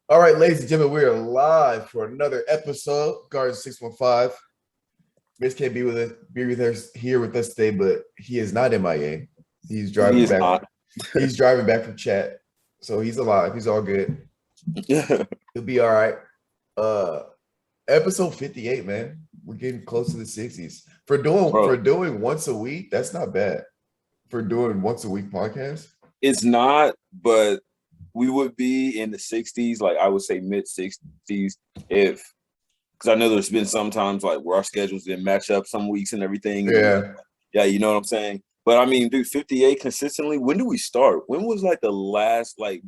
All right, ladies and gentlemen, we are live for another episode. Guardian 615. Mitch can't be with us here with us today, but he is not MIA. He's He driving is back. not. He's driving back from chat. So he's alive. He's all good. He'll be all right. Uh episode 58, man. We're getting close to the 60s. For doing Bro, for doing once a week, that's not bad. For doing once a week podcast. it's not, but we would be in the 60s, like I would say mid 60s, if because I know there's been sometimes like where our schedules didn't match up some weeks and everything. And Yeah. yeah, you know what I'm saying? But I mean, dude, 58 consistently. When do we start? When was like the last like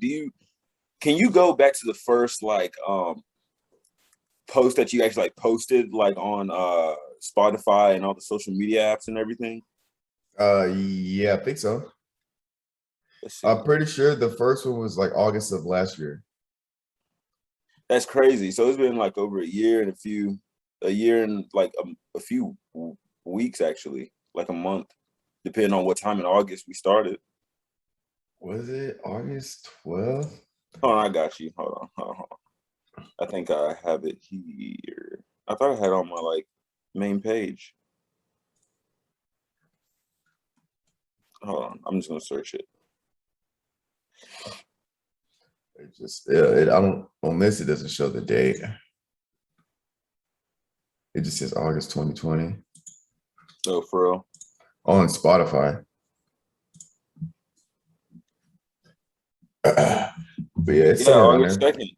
can you go back to the first like post that you actually like posted like on Spotify and all the social media apps and everything? Yeah, I think so. Let's I'm see. pretty sure the first one was like August of last year. That's crazy. So it's been like over a year and like a few weeks actually, like a month, depending on what time in August we started. Was it August 12th? Hold on, I got you. Hold on. I think I have it here. I thought I had it on my like main page. Hold on, I'm just gonna search it. It just I don't on this it doesn't show the date. It just says August 2020 Oh, for real? on Spotify. But yeah, it's Yeah, somewhere around August there. 2nd.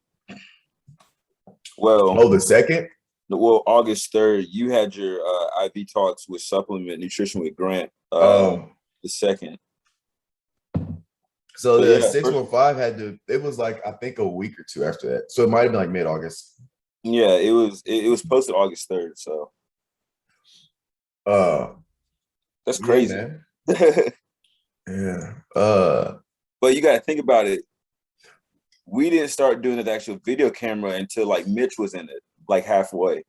Well, Oh, the second? August 3rd, you had your IV talks with supplement nutrition with Grant. Oh, The second. so But the yeah, 615 it was like I think a week or two after that. So it might have been like mid-August. yeah, it was posted August 3rd, so Uh that's yeah, crazy. man. But Yeah. you got to think about it. We didn't start doing the actual video camera until like Mitch was in it, like halfway.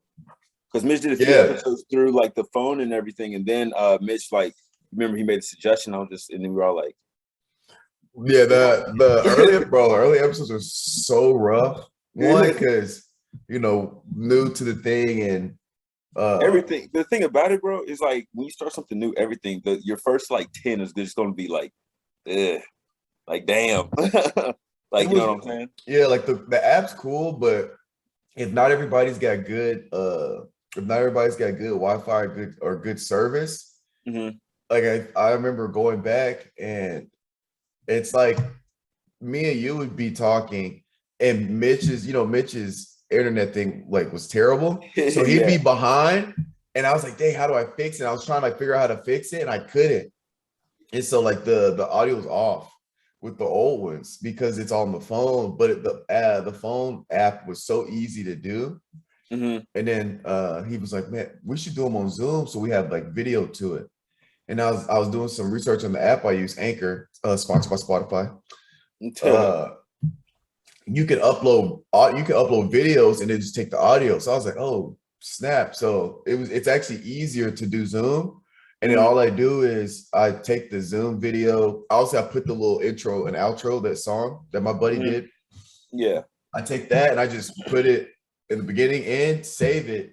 Because Mitch did a few Yeah. episodes through like the phone and everything, and then Mitch like remember he made a suggestion. And then we were all like, Yeah, yeah, early episodes are so rough. One, because new to the thing and everything. The thing about it, bro, is like when you start something new, everything your first like 10 is just going to be like, ugh, like damn, it like you was know what I'm saying? yeah, like the app's cool, but if not everybody's got good if not everybody's got good Wi-Fi good service, Mm-hmm. like I remember going back and it's like me and you would be talking and Mitch's internet thing like was terrible. So he'd be Yeah. behind and I was like, dang, how do I fix it? I was trying to like figure out how to fix it and I couldn't. And so like the audio was off with the old ones because it's on the phone, but the phone app was so easy to do. Mm-hmm. And then he was like, man, we should do them on Zoom so we have like video to it. And I was doing some research on the app I use, Anchor, sponsored by Spotify. Uh, you can upload videos and then just take the audio. So I was like, oh snap. So it's actually easier to do Zoom. And then Mm-hmm. all I do is I take the Zoom video. I put the little intro and outro, that song that my buddy Mm-hmm. did. Yeah. I take that and I just put it in the beginning and save it.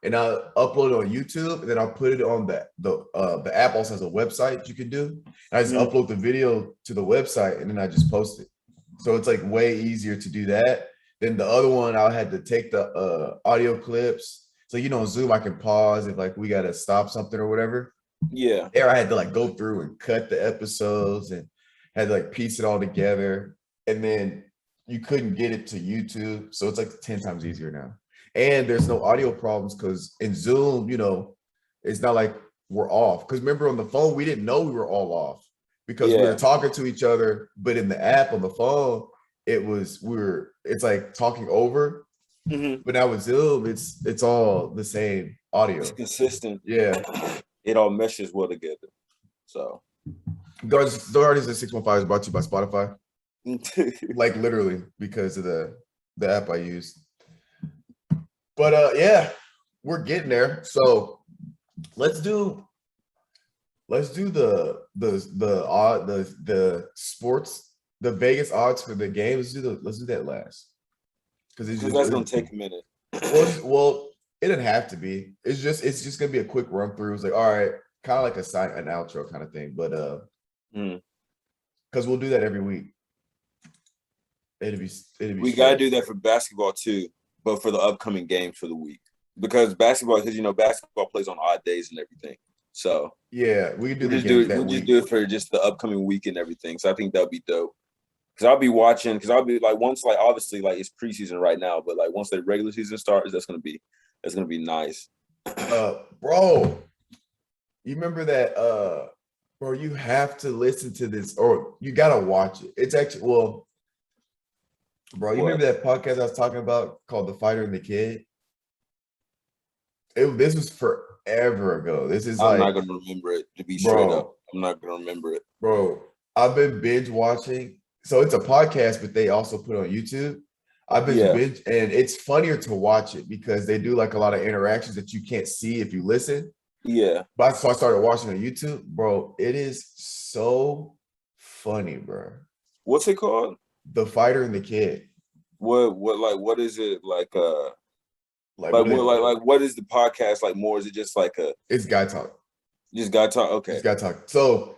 And I'll upload it on YouTube, and then I'll put it on the app also has a website you can do. And I just Mm-hmm. upload the video to the website and then I just post it. So it's like way easier to do that. Then the other one, I had to take the audio clips. So Zoom, I can pause if like we gotta stop something or whatever. Yeah. There, I had to like go through and cut the episodes and had to like piece it all together. And then you couldn't get it to YouTube, so it's like 10 times easier now. And there's no audio problems because in Zoom, it's not like we're off. Because remember on the phone, we didn't know we were all off because we were Yeah. talking to each other, but in the app on the phone, it's like talking over. Mm-hmm. But now with Zoom, it's all the same It's audio. consistent. Yeah. It all meshes well together. So Guardians of 615 is brought to you by Spotify. Like literally because of the app I use. But yeah, we're getting there. So let's do the sports, the Vegas odds for the game. Let's do that last. because it's Because just that's gonna take a minute. well, it didn't have to be. It's just gonna be a quick run through. It's like, all right, kind of like an outro kind of thing, but because we'll do that every week. It'll be We gotta straight. do that for basketball too, but for the upcoming games for the week. Because basketball plays on odd days and everything. So Yeah, we can do we'll the just do games it. that We'll just week. do it for just the upcoming week and everything. So I think that'll be dope. Because I'll be watching. Because I'll be like once like obviously like it's preseason right now, but like once the regular season starts, that's gonna be nice. Bro, you remember that? Bro, you have to listen to this, or you gotta watch it. It's actually bro. You What? remember that podcast I was talking about called "The Fighter and the Kid"? This was forever ago. This is I'm like, not gonna remember it. To be straight up, bro, I'm not gonna remember it. bro. I've been binge watching. So it's a podcast, but they also put it on YouTube. I've been Yeah. binge, and it's funnier to watch it because they do like a lot of interactions that you can't see if you listen. Yeah. But so I started watching on YouTube, bro. It is so funny, bro. What's it called? The Fighter and the Kid. What is it like? Like Like what what is like what is the podcast like more? Is it just like a it's guy talk. just guy talk? Okay. It's guy talk. So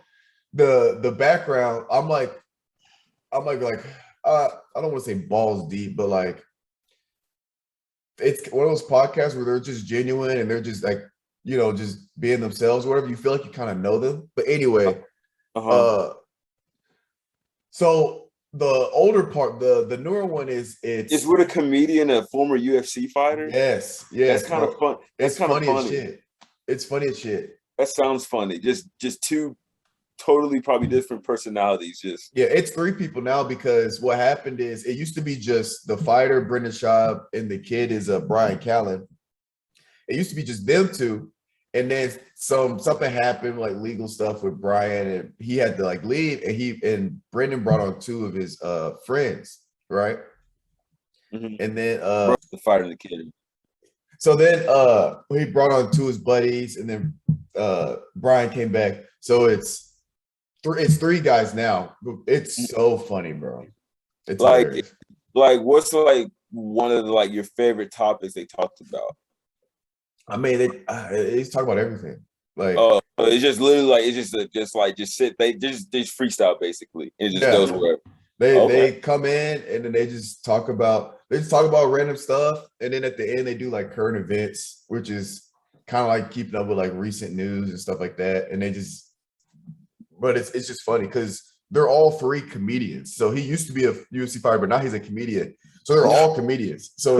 the background, I'm like I don't want to say balls deep, but like it's one of those podcasts where they're just genuine and they're just like, just being themselves, whatever. You feel like you kind of know them. But anyway, Uh-huh. So the older part, the newer one is It's with a comedian, a former UFC fighter. yes, That's kind bro. of fun. That's It's kind of funny as funny. shit. It's funny as shit. That sounds funny. Just two totally probably different personalities. Just Yeah, it's three people now because what happened is it used to be just the fighter, Brendan Schaub, and the kid is Brian Callen. It used to be just them two, and then something happened, like legal stuff with Brian, and he had to like leave, and Brendan brought on two of his friends, right? And then the fighter and the kid. so then he brought on two of his buddies, and then Brian came back. So it's three guys now. It's so funny, bro. It's Like hilarious. what's like one of the, like your favorite topics they talked about? I mean, he's talking about everything. Like, It's just literally like it's just sit. They just freestyle basically. It just yeah, goes wherever. they come in and then they just talk about random stuff, and then at the end they do like current events, which is kind of like keeping up with like recent news and stuff like that. And but it's just funny because they're all three comedians. So he used to be a UFC fighter, but now he's a comedian. So they're all comedians. So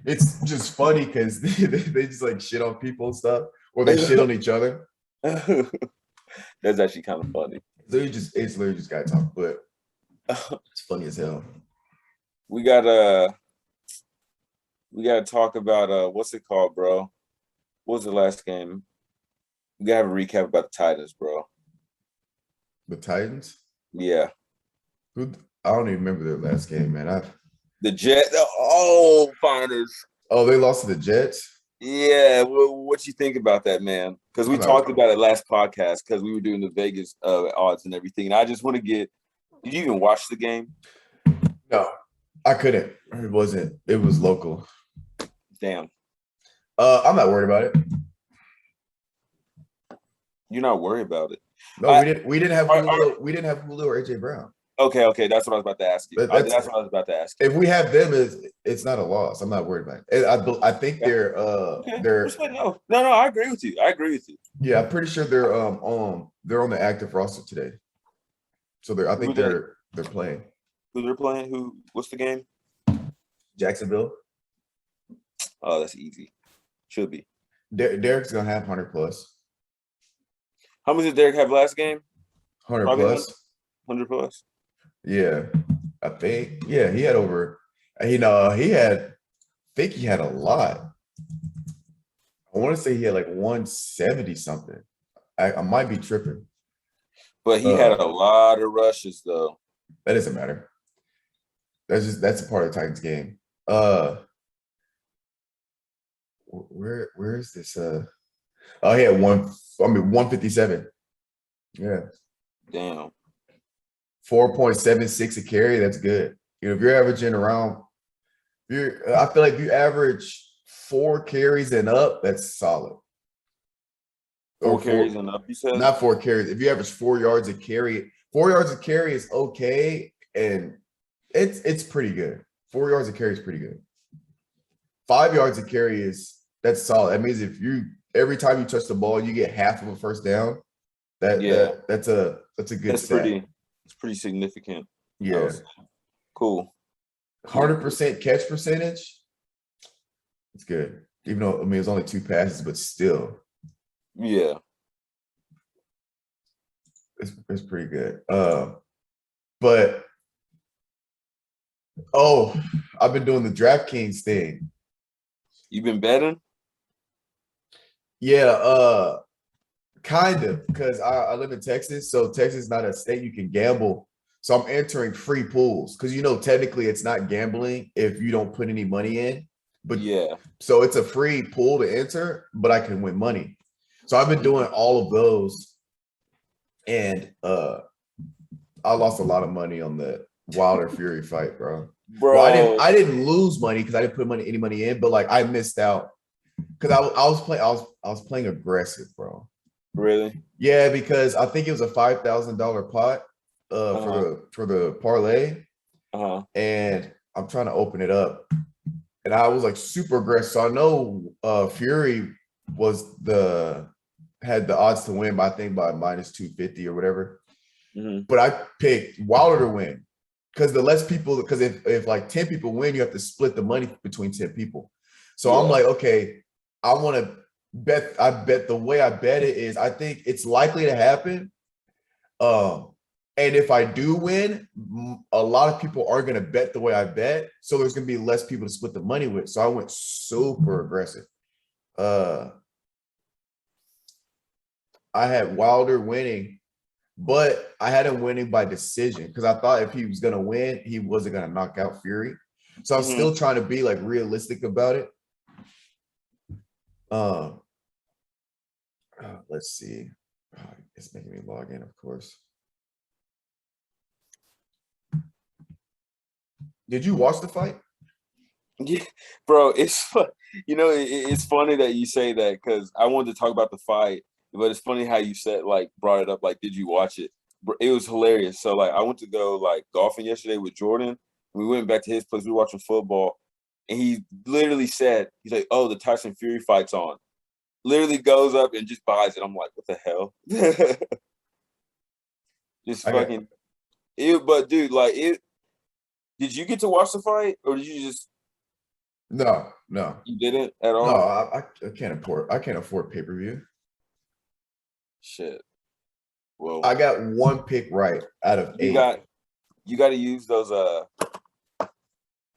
it's just funny because they just like shit on people and stuff, or they shit on each other. That's actually kind of funny. So it's literally just guy talk, but it's funny as hell. We gotta talk about what's it called, bro? What was the last game? We gotta have a recap about the Titans, bro. The Titans? Yeah. I don't even remember their last game, man. The Jets. Finals. Oh, they lost to the Jets? Yeah. What you think about that, man? Because we talked about it last podcast because we were doing the Vegas odds and everything. And I just want to did you even watch the game? No, I couldn't. It wasn't. It was local. Damn. I'm not worried about it. You're not worried about it. No, we didn't have Julio. We didn't have Julio or AJ Brown. Okay. That's what I was about to ask you. That's what I was about to ask you. If we have them, it's not a loss. I'm not worried about it. I think they're No, I agree with you. Yeah, I'm pretty sure they're on the active roster today. So I think they're playing. Who they're playing? What's the game? Jacksonville. Oh, that's easy. Should be. Derek's gonna have 100 plus. How much did Derek have last game? 100 Probably plus. 100 plus. Yeah, I think. Yeah, he had over. He had. I think he had a lot. I want to say he had like 170 something. I might be tripping. But he had a lot of rushes though. That doesn't matter. That's a part of the Titans game. Where is this? He had 157. Yeah. Damn. 4.76 a carry. That's good. If you're averaging around I feel like if you average 4 carries and up, that's solid. Or 4 carries and up, you said? not 4 carries. If you average 4 yards a carry, 4 yards a carry is okay, and it's pretty good. 4 yards a carry is pretty good. 5 yards a carry that's solid. That means if you every time you touch the ball, you get half of a first down. Yeah, That's a good stat. it's pretty significant. Yeah, Cool. 100% catch percentage. It's good. Even though I mean it's only 2 passes, but still, Yeah. it's pretty good. But I've been doing the DraftKings thing. You been betting? Yeah, kind of, because I live in Texas, so Texas is not a state you can gamble. So I'm entering free pools because technically it's not gambling if you don't put any money in. But Yeah. so it's a free pool to enter, but I can win money. So I've been doing all of those, and I lost a lot of money on the Wilder Fury fight, bro. Bro. Well, I didn't lose money because I didn't put any money in, but like I missed out because I was playing aggressive, bro. Really? Yeah, because I think it was a $5,000 pot for the parlay, and I'm trying to open it up, and I was like super aggressive. So I know Fury had the odds to win, but I think by -250 or whatever. But I picked Wilder to win because if like 10 people win, you have to split the money between 10 people. So I'm like, okay, I want to bet. I bet the way I bet it is I think it's likely to happen. And if I do win, a lot of people are going to bet the way I bet. So there's going to be less people to split the money with. So I went super aggressive. I had Wilder winning, but I had him winning by decision because I thought if he was going to win, he wasn't going to knock out Fury. So I'm still trying to be like realistic about it. Let's see. It's making me log in, of course. Did you watch the fight? Yeah, bro, it's funny that you say that because I wanted to talk about the fight, but it's funny how you brought it up. Like, did you watch it? It was hilarious. So like, I went to go like golfing yesterday with Jordan. We went back to his place. We were watching football, and he literally said, "He's like, oh, the Tyson Fury fight's on." Literally goes up and just buys it. I'm like, what the hell? Just fucking it. But dude, like it. Did you get to watch the fight, or did you just? No. You didn't at all? No, I can't afford pay-per-view. Shit. Well, I got one pick right out of 8. You got to use those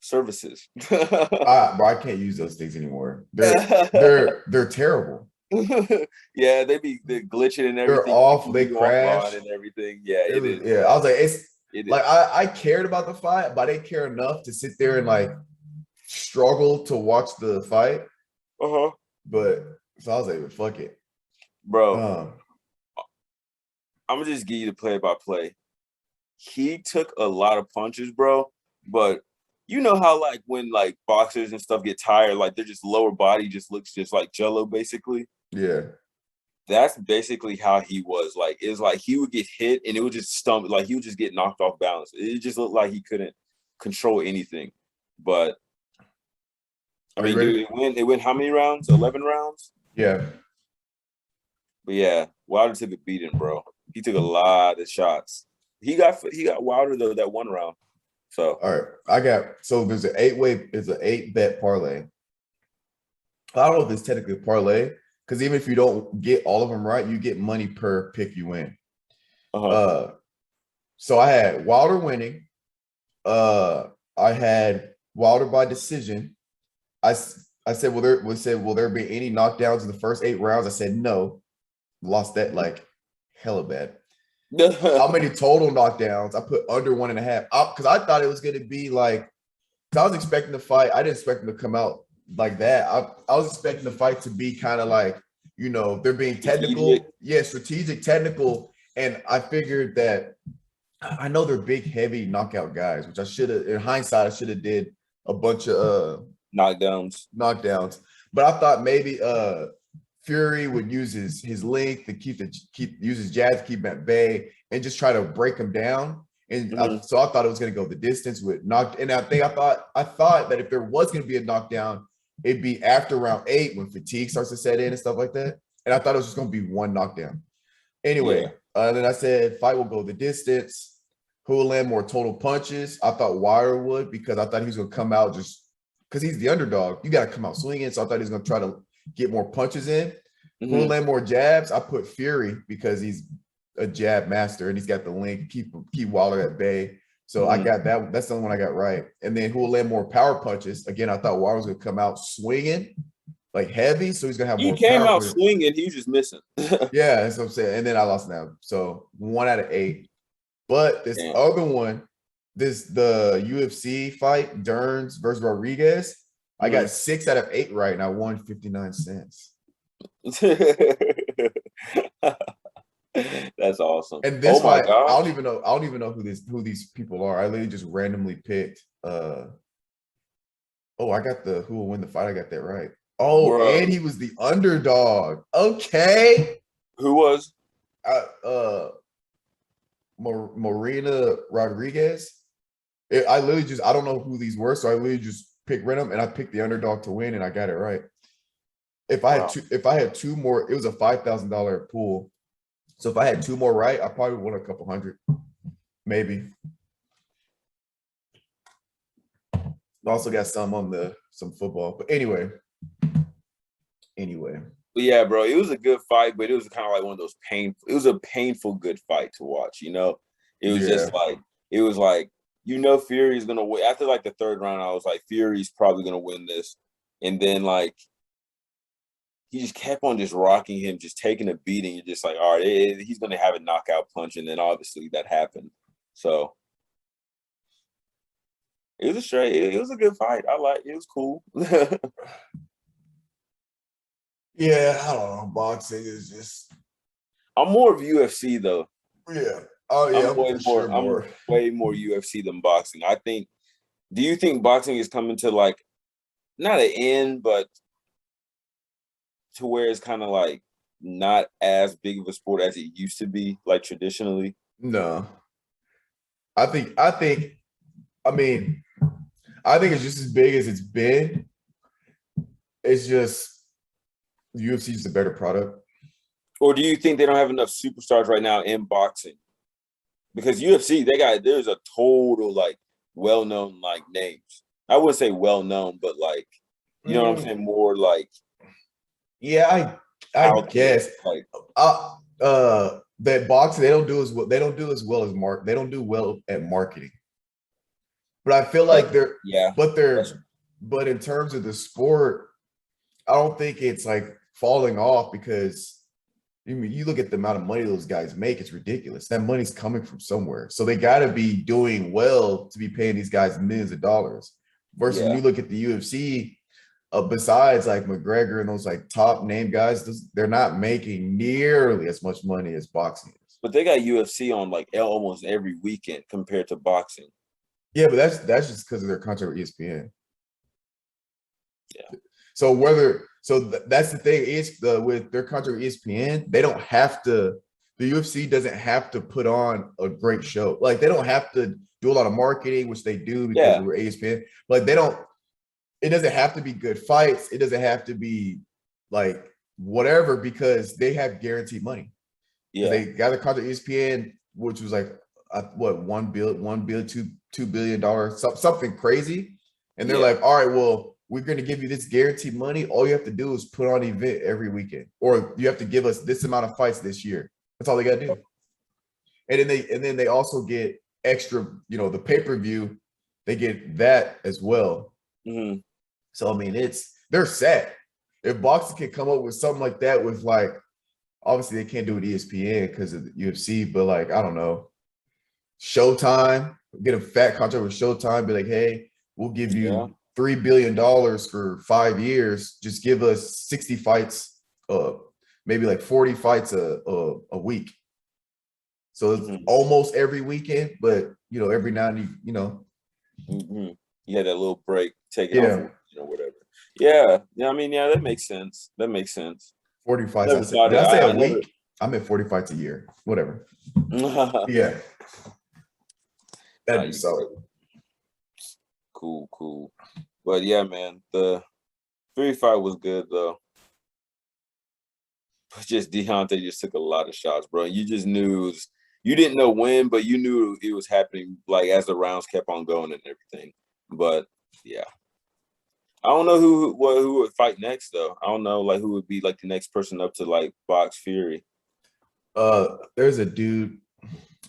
services. Bro, I can't use those things anymore. They're terrible. Yeah, they're glitching and everything. They're off. They crash and everything. Yeah, it is. Yeah, I was like, I cared about the fight, but I didn't care enough to sit there and like struggle to watch the fight. But so I was like, fuck it, bro. I'm gonna just give you the play-by-play. He took a lot of punches, bro. But you know how like when like boxers and stuff get tired, like their just lower body just looks just like jello, basically. Yeah. That's basically how he was. Like, it's like he would get hit and it would just stumble, like he would just get knocked off balance. It just looked like he couldn't control anything. But I mean, dude, it went how many rounds? 11 rounds? Yeah. But yeah, Wilder took a beating, bro. He took a lot of shots. He got Wilder though that one round. So all right. So there's an 8-bet parlay. I don't know if it's technically a parlay, because even if you don't get all of them right, you get money per pick you win. So I had Wilder winning. I had Wilder by decision. I said, will there be any knockdowns in the first 8 rounds? I said no. Lost that like hella bad. How many total knockdowns? I put under 1.5 because I thought it was going to be like, because I was expecting the fight. I didn't expect them to come out like that. I was expecting the fight to be kind of like, they're being technical. Yeah, strategic, technical. And I figured that I know they're big, heavy knockout guys, which I should have, in hindsight, I should have did a bunch of Knockdowns. knockdowns. But I thought maybe Fury would use his length to use his jab to keep him at bay and just try to break him down. And so I thought it was going to go the distance with knocked. And I thought that if there was going to be a knockdown, it'd be after round 8 when fatigue starts to set in and stuff like that. And I thought it was just going to be one knockdown. Anyway, then I said fight will go the distance. Who will land more total punches? I thought Wilder would, because I thought he was going to come out just because he's the underdog. You got to come out swinging. So I thought he was going to try to get more punches in. Who will land more jabs? I put Fury because he's a jab master and he's got the length, keep Wilder at bay. So I got that. That's the only one I got right. And then who will land more power punches? Again, I thought Wilder was going to come out swinging like heavy. So he's going to have more power. He came out swinging. He was just missing. Yeah, that's what I'm saying. And then I lost now. So 1 out of 8. But this other one, the UFC fight, Derns versus Rodriguez, I got 6 out of 8 right, and I won 59 cents. That's awesome. And this fight, I don't even know who these people are. I literally just randomly picked. I got the who will win the fight. I got that right. Oh, bro. And he was the underdog. Okay. Who was? Marina Rodriguez. I don't know who these were, so I literally just picked random, and I picked the underdog to win, and I got it right. If I had two more, it was a $5,000 pool. So if I had 2 more right, I probably won a couple hundred, maybe. I also got some on some football, but anyway. But yeah, bro, it was a good fight, but it was kind of like one of those painful. It was a painful good fight to watch. You know, it was just like Fury's gonna win. After like the 3rd round, I was like, Fury's probably gonna win this, and then like he just kept on just rocking him, just taking a beating. You're just like, all right, he's gonna have a knockout punch, and then obviously that happened. So it was it was a good fight. It was cool. Yeah, I don't know. Boxing is just. I'm more of UFC though. Yeah. Oh yeah. I'm way more UFC than boxing. I think. Do you think boxing is coming to like, not an end, but to where it's kind of like not as big of a sport as it used to be, like traditionally? No. I think it's just as big as it's been. It's just UFC is a better product. Or do you think they don't have enough superstars right now in boxing? Because UFC, there's a total like well-known like names. I wouldn't say well-known, but like, you know what I'm saying? More like, yeah, I guess like that boxing they don't do as well. They don't do as well as they don't do well at marketing. But I feel like but in terms of the sport, I don't think it's like falling off, because you look at the amount of money those guys make, it's ridiculous. That money's coming from somewhere. So they got to be doing well to be paying these guys millions of dollars. Versus when you look at the UFC, besides like McGregor and those like top name guys, they're not making nearly as much money as boxing is. But they got UFC on like almost every weekend compared to boxing. Yeah, but that's just because of their contract with ESPN. Yeah. So that's the thing is with their contract with ESPN, they don't have to. The UFC doesn't have to put on a great show. Like they don't have to do a lot of marketing, which they do because we're ESPN. Like they don't. It doesn't have to be good fights. It doesn't have to be like whatever, because they have guaranteed money. Yeah, they got a contract with ESPN, which was like $1 billion, $2 billion, something crazy, and they're like, all right, well, we're going to give you this guaranteed money. All you have to do is put on an event every weekend, or you have to give us this amount of fights this year. That's all they got to do. And then they also get extra, the pay-per-view, they get that as well. Mm-hmm. So, I mean, they're set. If boxing can come up with something like that with like, obviously they can't do it ESPN because of the UFC, but like, I don't know, Showtime, get a fat contract with Showtime, be like, hey, we'll give you $3 billion for 5 years. Just give us 60 fights, maybe like 40 fights a week. So it's almost every weekend, but every now and then, Mm-hmm. You had that little break, taking off, Yeah, whatever. Yeah, yeah. I mean, yeah, that makes sense. That makes sense. 40 fights. Never thought Did it. I say a I never. week? I meant 40 fights a year. Whatever. Yeah, Nah, that'd be you solid. good. Cool, cool. But yeah, man, the Fury fight was good though. But just Deontay just took a lot of shots, bro. You just knew you didn't know when, but you knew it was happening like as the rounds kept on going and everything. But yeah. I don't know who would fight next though. I don't know like who would be like the next person up to like box Fury. There's a dude.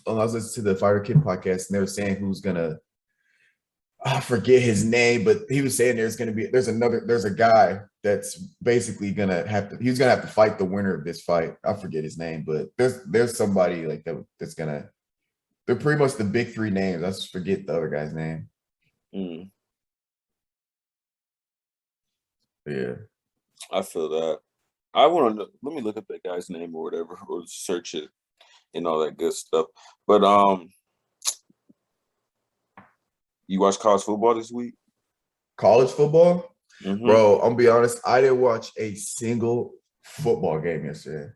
I was listening to the Fighter Kid podcast, and they were saying who's gonna. I forget his name, but he was saying there's a guy that's basically he's gonna have to fight the winner of this fight. I forget his name, but there's somebody like that's gonna. They're pretty much the big three names. I just forget the other guy's name. Mm, Yeah. I feel that. I want to let me look up that guy's name or whatever, or search it and all that good stuff. But you watch college football this week? College football, Mm-hmm. bro. I'm gonna be honest. I didn't watch a single football game yesterday.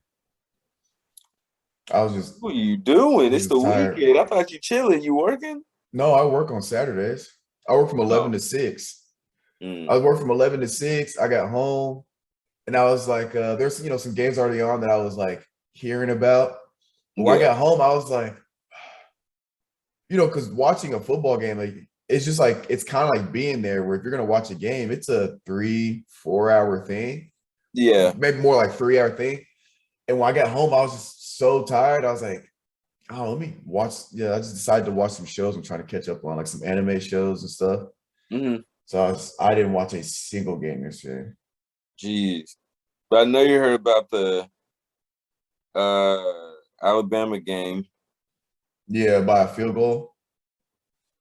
I was just What are you doing? It's the tired. weekend. I thought you chilling. You working? No, I work on Saturdays. I work from 11 Oh. to 6. I Mm. was working from 11 to 6. I got home and I was like, there's some games already on that I was like hearing about. But when I Yeah. got home, I was like, because watching a football game, like it's just like it's kind of like being there where if you're gonna watch a game, it's a 3-4 hour thing, Yeah. maybe more like 3 hour thing. And when I got home, I was just so tired. I was like, oh, let me watch. Yeah, I just decided to watch some shows. I'm trying to catch up on like some anime shows and stuff. Mm-hmm. So I didn't watch a single game this year. Jeez. But I know you heard about the Alabama game. Yeah, by a field goal.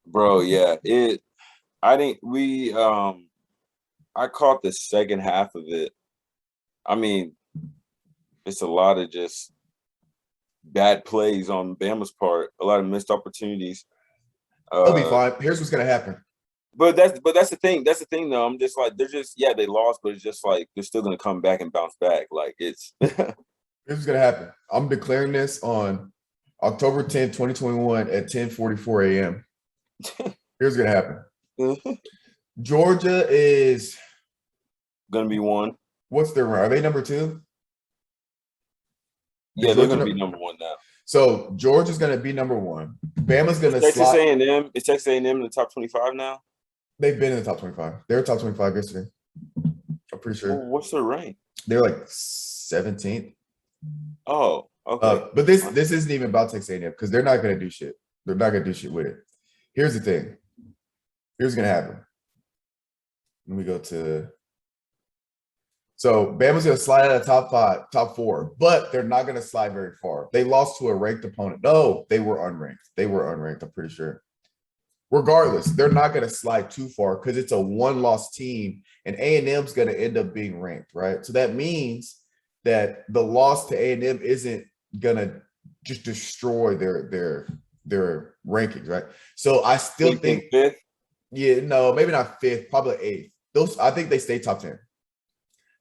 Bro, yeah. I caught the second half of it. I mean, it's a lot of just bad plays on Bama's part, a lot of missed opportunities. They'll be fine. Here's what's gonna happen. But that's the thing. That's the thing though. I'm just like they lost, but it's just like they're still gonna come back and bounce back. Like it's Here's what's gonna happen. I'm declaring this on October 10th, 2021 at 10:44 a.m. Here's what's gonna happen. Georgia is gonna be one. what's their rank? Are they number 2? Yeah, they're gonna be number one now. So Georgia's gonna be number 1. Bama's gonna Texas slide. A&M. Is Texas A&M in the top 25 now? They've been in the top 25. They were top 25 yesterday. I'm pretty sure. Well, what's their rank? They're like 17th. Oh, okay. But this isn't even about Texas A&M because they're not gonna do shit. They're not gonna do shit with it. Here's the thing. Here's what's gonna happen. Let me go to. So Bama's gonna slide out of top 4, but they're not gonna slide very far. They lost to a ranked opponent. No, they were unranked. I'm pretty sure. Regardless, they're not gonna slide too far because it's a one-loss team, and A&M's gonna end up being ranked, right? So that means that the loss to A&M isn't gonna just destroy their rankings, right? So I still think fifth. Yeah, no, maybe not 5th, probably 8th. I think they stay top 10.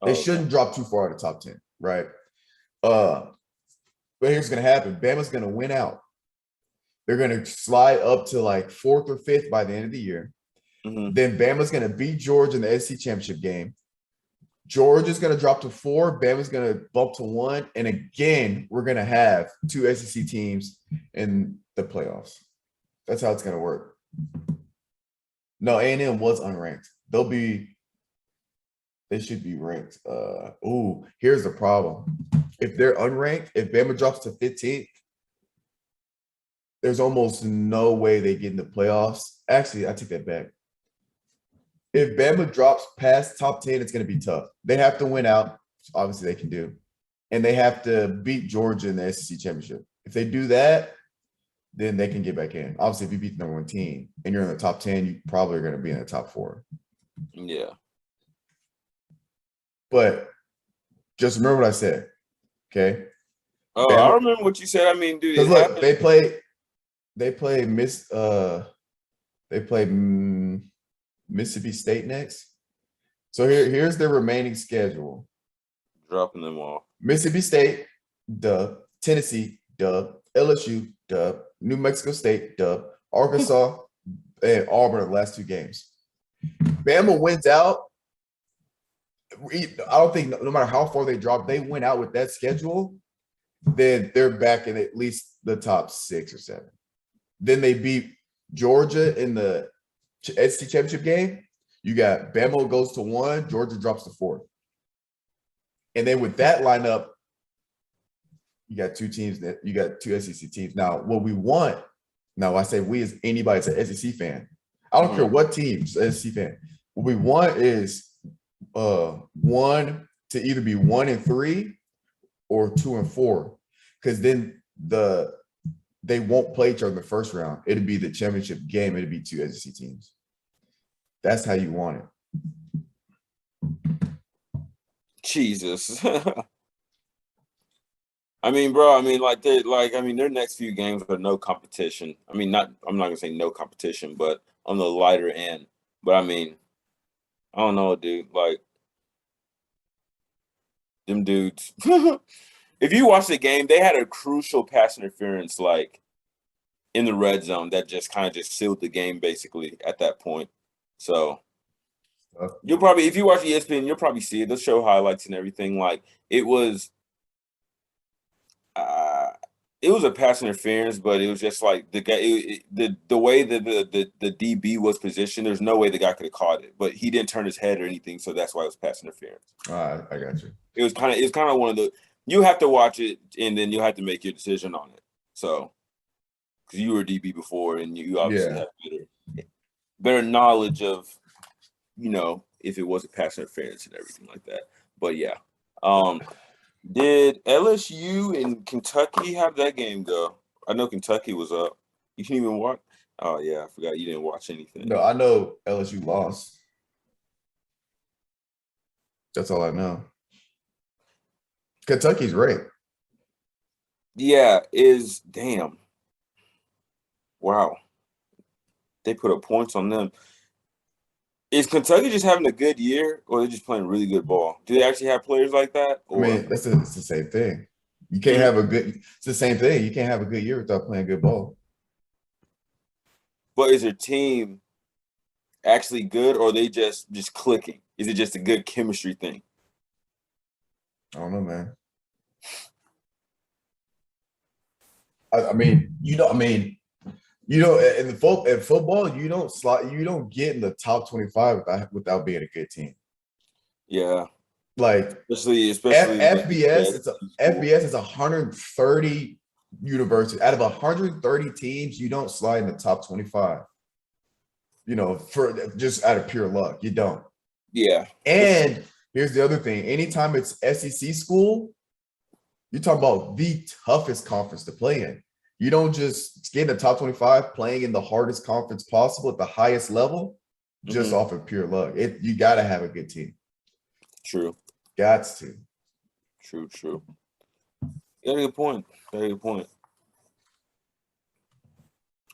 They shouldn't drop too far out of the top 10, right? But here's what's gonna happen. Bama's gonna win out. They're gonna slide up to like 4th or 5th by the end of the year. Mm-hmm. Then Bama's gonna beat Georgia in the SEC championship game. Georgia's gonna drop to 4. Bama's gonna bump to 1, and again, we're gonna have 2 SEC teams in the playoffs. That's how it's gonna work. No, A&M was unranked. They should be ranked. Here's the problem. If they're unranked, if Bama drops to 15th, there's almost no way they get in the playoffs. Actually, I take that back. If Bama drops past top 10, it's going to be tough. They have to win out, which obviously they can do, and they have to beat Georgia in the SEC championship. If they do that, then they can get back in. Obviously, if you beat the number 1 team and you're in the top 10, you probably are going to be in the top 4. Yeah. But just remember what I said, okay? Oh, Bama, I remember what you said. I mean, dude, because look, they play Mississippi State next. So here's the remaining schedule. Dropping them all. Mississippi State, dub. Tennessee, dub. LSU, dub. New Mexico State, dub. Arkansas and Auburn the last 2 games. Bama wins out. I don't think no matter how far they drop, they win out with that schedule, then they're back in at least the top 6 or 7. Then they beat Georgia in the SEC championship game. You got Bama goes to 1, Georgia drops to 4. And then with that lineup, you got 2 teams that you got 2 SEC teams. Now, what we want, now I say we as anybody that's an SEC fan. I don't care what team's SEC fan. What we want is one to either be 1-3 or 2-4, because then they won't play each other in the first round. It'll be the championship game. It'll be 2 SEC teams. That's how you want it. Jesus. I mean, bro, their next few games are no competition. I mean, I'm not gonna say no competition, but on the lighter end. But I mean, I don't know, dude. Like, them dudes. If you watch the game, they had a crucial pass interference, like, in the red zone that just kind of just sealed the game, basically, at that point. So you'll probably, if you watch ESPN, you'll probably see it. They'll show highlights and everything. Like, it was a pass interference, but it was just like the guy, the way that the DB was positioned. There's no way the guy could have caught it, but he didn't turn his head or anything, so that's why it was pass interference. I got you. It's kind of one of the, you have to watch it and then you have to make your decision on it. So, because you were a DB before and you obviously have better knowledge of, if it was a pass interference and everything like that. But yeah. Did LSU and Kentucky, how'd that game go? I know Kentucky was up. You didn't even watch? Oh, yeah, I forgot you didn't watch anything. No, I know LSU lost. That's all I know. Kentucky's ranked. Yeah, damn. Wow. They put up points on them. Is Kentucky just having a good year, or are they just playing really good ball? Do they actually have players like that? Or? I mean, it's the same thing. You can't have it's the same thing. You can't have a good year without playing good ball. But is their team actually good, or are they just clicking? Is it just a good chemistry thing? I don't know, man. I mean, in football, you don't get in the top 25 without being a good team. Yeah. Like especially FBS, FBS is 130 universities. Out of 130 teams, you don't slide in the top 25. For just out of pure luck. You don't. Yeah. And here's the other thing. Anytime it's SEC school, you're talking about the toughest conference to play in. You don't just get in the top 25 playing in the hardest conference possible at the highest level, just off of pure luck. You got to have a good team. True. Gots to. True. Got a good point.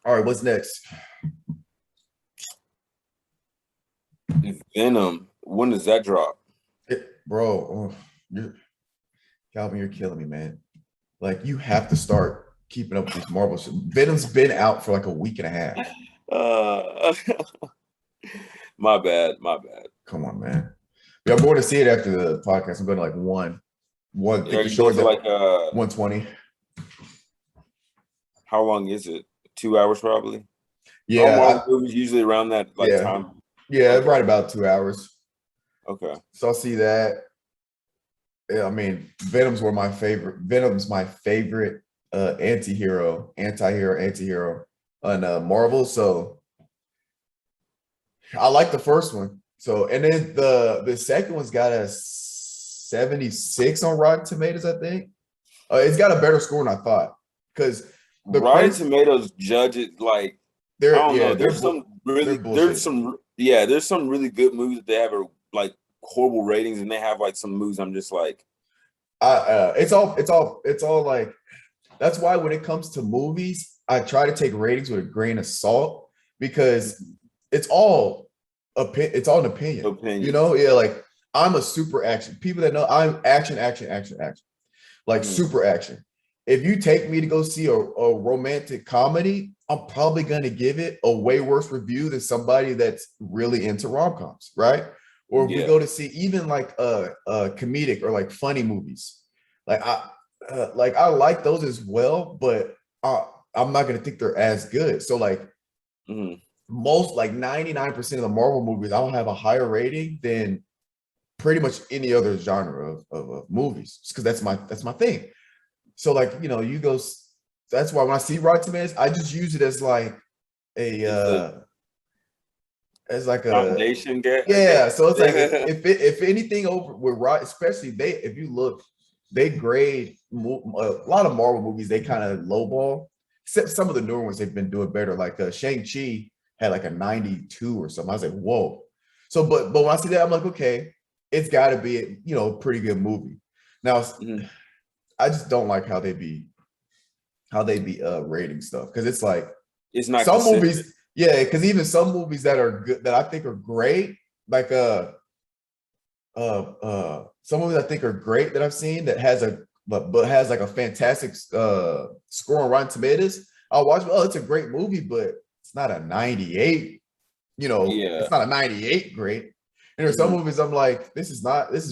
All right, what's next? Venom. When does that drop? Calvin, you're killing me, man. Like, you have to start keeping up with these Marvels. Venom's been out for like a week and a half. My bad. Come on, man. Yeah, I'm going to see it after the podcast. I'm going to like one. Yeah, short like 120. How long is it? 2 hours probably. Yeah, movies usually around that time. Yeah, okay. Right about 2 hours. Okay. So I'll see that. Yeah, I mean, Venom's my favorite anti-hero on Marvel. So I like the first one. So, and then the second one's got a 76 on Rotten Tomatoes, I think. It's got a better score than I thought, because the Rotten Tomatoes judge it like, I don't know. There's some really good movies that they have like horrible ratings, and they have like some movies I'm just like, it's all like, that's why when it comes to movies, I try to take ratings with a grain of salt, because it's all It's all an opinion. You Opinion. know, yeah, like I'm a super action. People that know I'm action, action, action, action, like super action. If you take me to go see a romantic comedy, I'm probably going to give it a way worse review than somebody that's really into rom-coms, right? Or if we Yeah. go to see even like comedic or like funny movies, like I like those as well, but I'm not going to think they're as good. So like Mhm. most like 99% of the Marvel movies, I'll have a higher rating than pretty much any other genre of movies, because that's my thing. So like, you know, that's why when I see Rotten Tomatoes, I just use it as like a It's a as like a foundation gap, I yeah. guess. So it's like Yeah. if anything over with Rotten, especially if you look, they grade a lot of Marvel movies, they kind of lowball, except some of the newer ones they've been doing better. Like Shang-Chi had like a 92 or something. I was like, whoa. So but when I see that, I'm like, okay, it's got to be a pretty good movie. Now Mhm. I just don't like how they be rating stuff, because it's like It's not some consistent. movies, yeah, because even some movies that are good that I think are great, like some movies I think are great that I've seen that has a but has like a fantastic score on Rotten Tomatoes. I'll watch, oh, it's a great movie, but it's not a 98, Yeah. it's not a 98 great. And there's some Mhm. movies I'm like, this is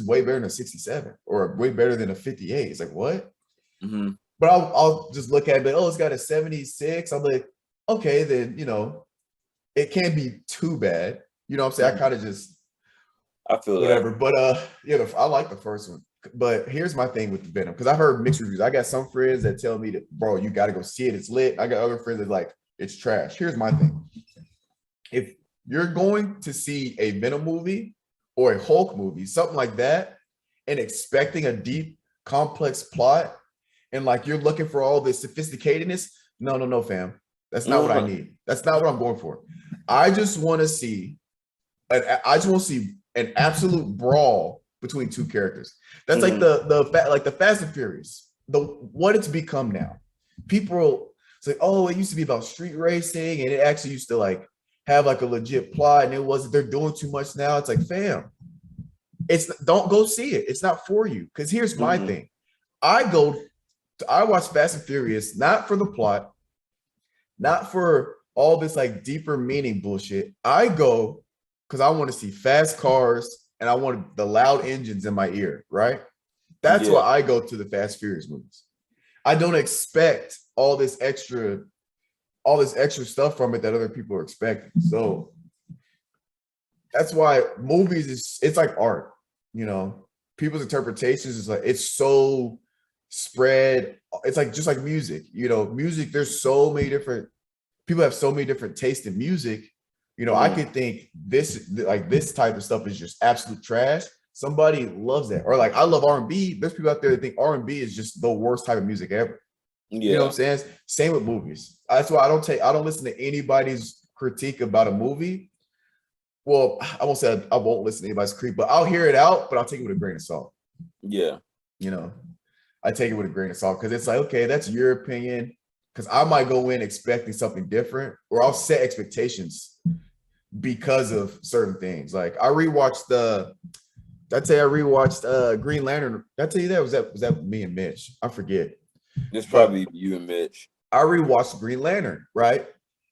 way better than a 67 or way better than a 58. It's like, what? Mhm. But I'll just look at it, oh, it's got a 76. I'm like, okay, then it can't be too bad. You know what I'm saying? I Mhm. kind of just I feel that. whatever. But I like the first one. But here's my thing with the Venom, because I've heard mixed reviews. I got some friends that tell me that, bro, you got to go see it. It's lit. I got other friends that like it's trash. Here's my thing: if you're going to see a Venom movie or a Hulk movie, something like that, and expecting a deep, complex plot, and like you're looking for all this sophisticatedness, no, no, no, fam. That's not what I Mhm. need. That's not what I'm going for. I just want to see I just want to see an absolute brawl between two characters. That's like Mhm. the Fast and Furious, the what it's become now. People say, oh, it used to be about street racing, and it actually used to like have like a legit plot, and it wasn't. They're doing too much now. It's like, fam, don't go see it. It's not for you. Because here's my Mhm. thing: I watch Fast and Furious not for the plot, not for all this like deeper meaning bullshit. I go because I want to see fast cars and I want the loud engines in my ear, right? That's why Yeah. I go to the Fast Furious movies. I don't expect all this extra stuff from it that other people are expecting. So that's why movies it's like art, you know. People's interpretations is like it's so spread. It's like just like music, music, there's so many different people have so many different tastes in music. I Mhm. could think this type of stuff is just absolute trash. Somebody loves that. Or like I love R&B. There's people out there that think R&B is just the worst type of music ever. You know what Yeah. I'm saying? Same with movies. That's why I don't listen to anybody's critique about a movie. Well, I won't say I won't listen to anybody's critique, but I'll hear it out, but I'll take it with a grain of salt. Yeah. You know, I take it with a grain of salt because it's like, okay, that's your opinion. Because I might go in expecting something different, or I'll set expectations because of certain things. Like I rewatched Green Lantern. Did I tell you that? Was that me and Mitch? I forget. It's But probably you and Mitch. I rewatched Green Lantern, right?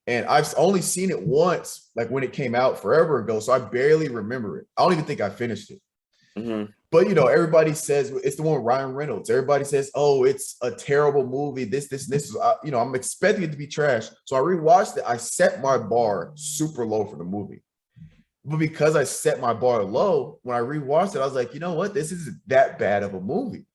And I've only seen it once, like when it came out forever ago. So I barely remember it. I don't even think I finished it. Mhm. But everybody says it's the one with Ryan Reynolds. Everybody says, "Oh, it's a terrible movie. This." I'm expecting it to be trash. So I rewatched it. I set my bar super low for the movie, but because I set my bar low, when I rewatched it, I was like, you know what? This isn't that bad of a movie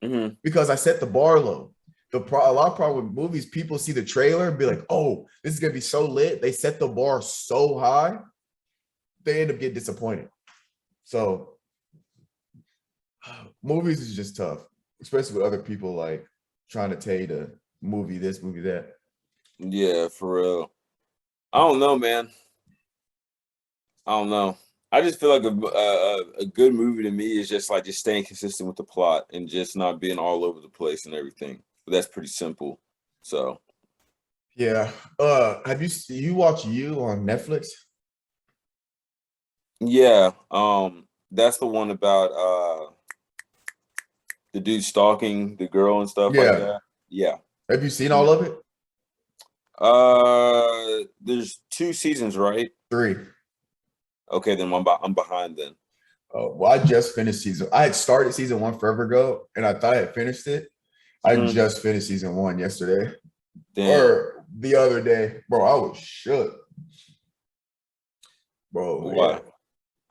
Mhm. because I set the bar low. A lot of problem with movies, people see the trailer and be like, "Oh, this is gonna be so lit." They set the bar so high, they end up getting disappointed. So movies is just tough, especially with other people like trying to tell you to movie this, movie that. Yeah, for real. I don't know, man. I don't know. I just feel like a good movie to me is just like just staying consistent with the plot and just not being all over the place and everything. But that's pretty simple. So Yeah. Have you watch You on Netflix? Yeah. That's the one about the dude stalking the girl and stuff like Yeah. that. Yeah. Have you seen all of it? There's 2 seasons, right? 3. Okay, then I'm behind then. Oh, well, I just finished season. I had started season 1 forever ago, and I thought I had finished it. I Mhm. just finished season 1 yesterday Damn. or the other day, bro. I was shook, bro. Yeah, Why?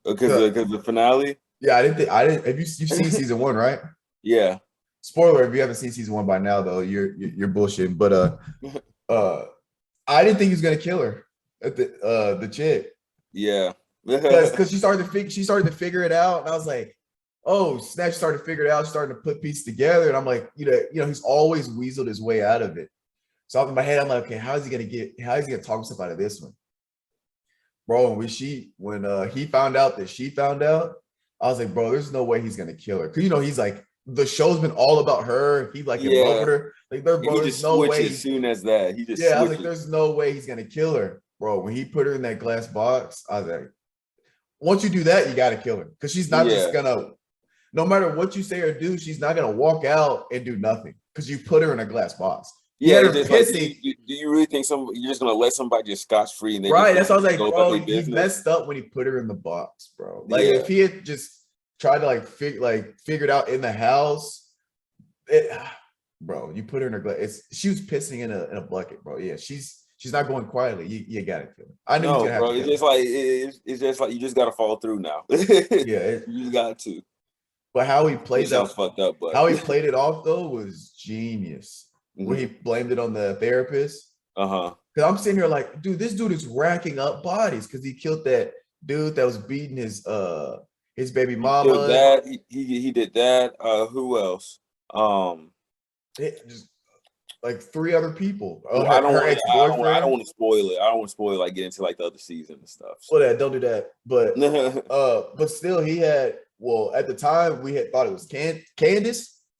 Because the, the finale? yeah. I didn't think I didn't. Have you've seen season 1, right? Yeah. Spoiler: if you haven't seen season 1 by now, though, you're bullshitting. But uh, I didn't think he was gonna kill her at the chick. Yeah. Because she started to figure it out, and I was like, oh snap, she started to figure it out, starting to put pieces together, and I'm like, he's always weaseled his way out of it. So in my head, I'm like, okay, how is he gonna talk himself out of this one, bro? When he found out that she found out, I was like, bro, there's no way he's gonna kill her, because he's like, the show's been all about her, he's like in love Yeah. with her, like, there, And bro, he there's just no switched way as soon as that. He just yeah, I was like, switches. there's no way he's gonna kill her, bro. When he put her in that glass box, I was like, once you do that, you got to kill her, because she's not just Yeah. gonna, no matter what you say or do, she's not gonna walk out and do nothing because you put her in a glass box. He Yeah, had it's her just like, do pissing. you really think you're just gonna let somebody just scotch free and they just Right. gonna That's why I was like, go about bro, their he business? messed up when he put her in the box, bro. Like if Yeah. he had just tried to figure it out in the house, it, bro, you put her in a glass. She was pissing in a bucket, bro. Yeah, she's not going quietly. You gotta kill her. I knew he was No, gonna have bro. to It's kill her. just like it's just like you just gotta follow through now. Yeah, You just got to. but how he Which played sounds that, fucked up, but how he played it off though was genius. When he hmm. blamed it on the therapist. Uh-huh. Because I'm sitting here like, dude, this dude is racking up bodies because he killed that dude that was beating his baby He killed mama. that. He did that. Who else? Um, Just like 3 other people. well, Her I don't ex-boyfriend. want to spoil it. I don't want to spoil it, like get into like the other season and stuff. Well, So don't do that. But still, he had. Well, at the time, we had thought it was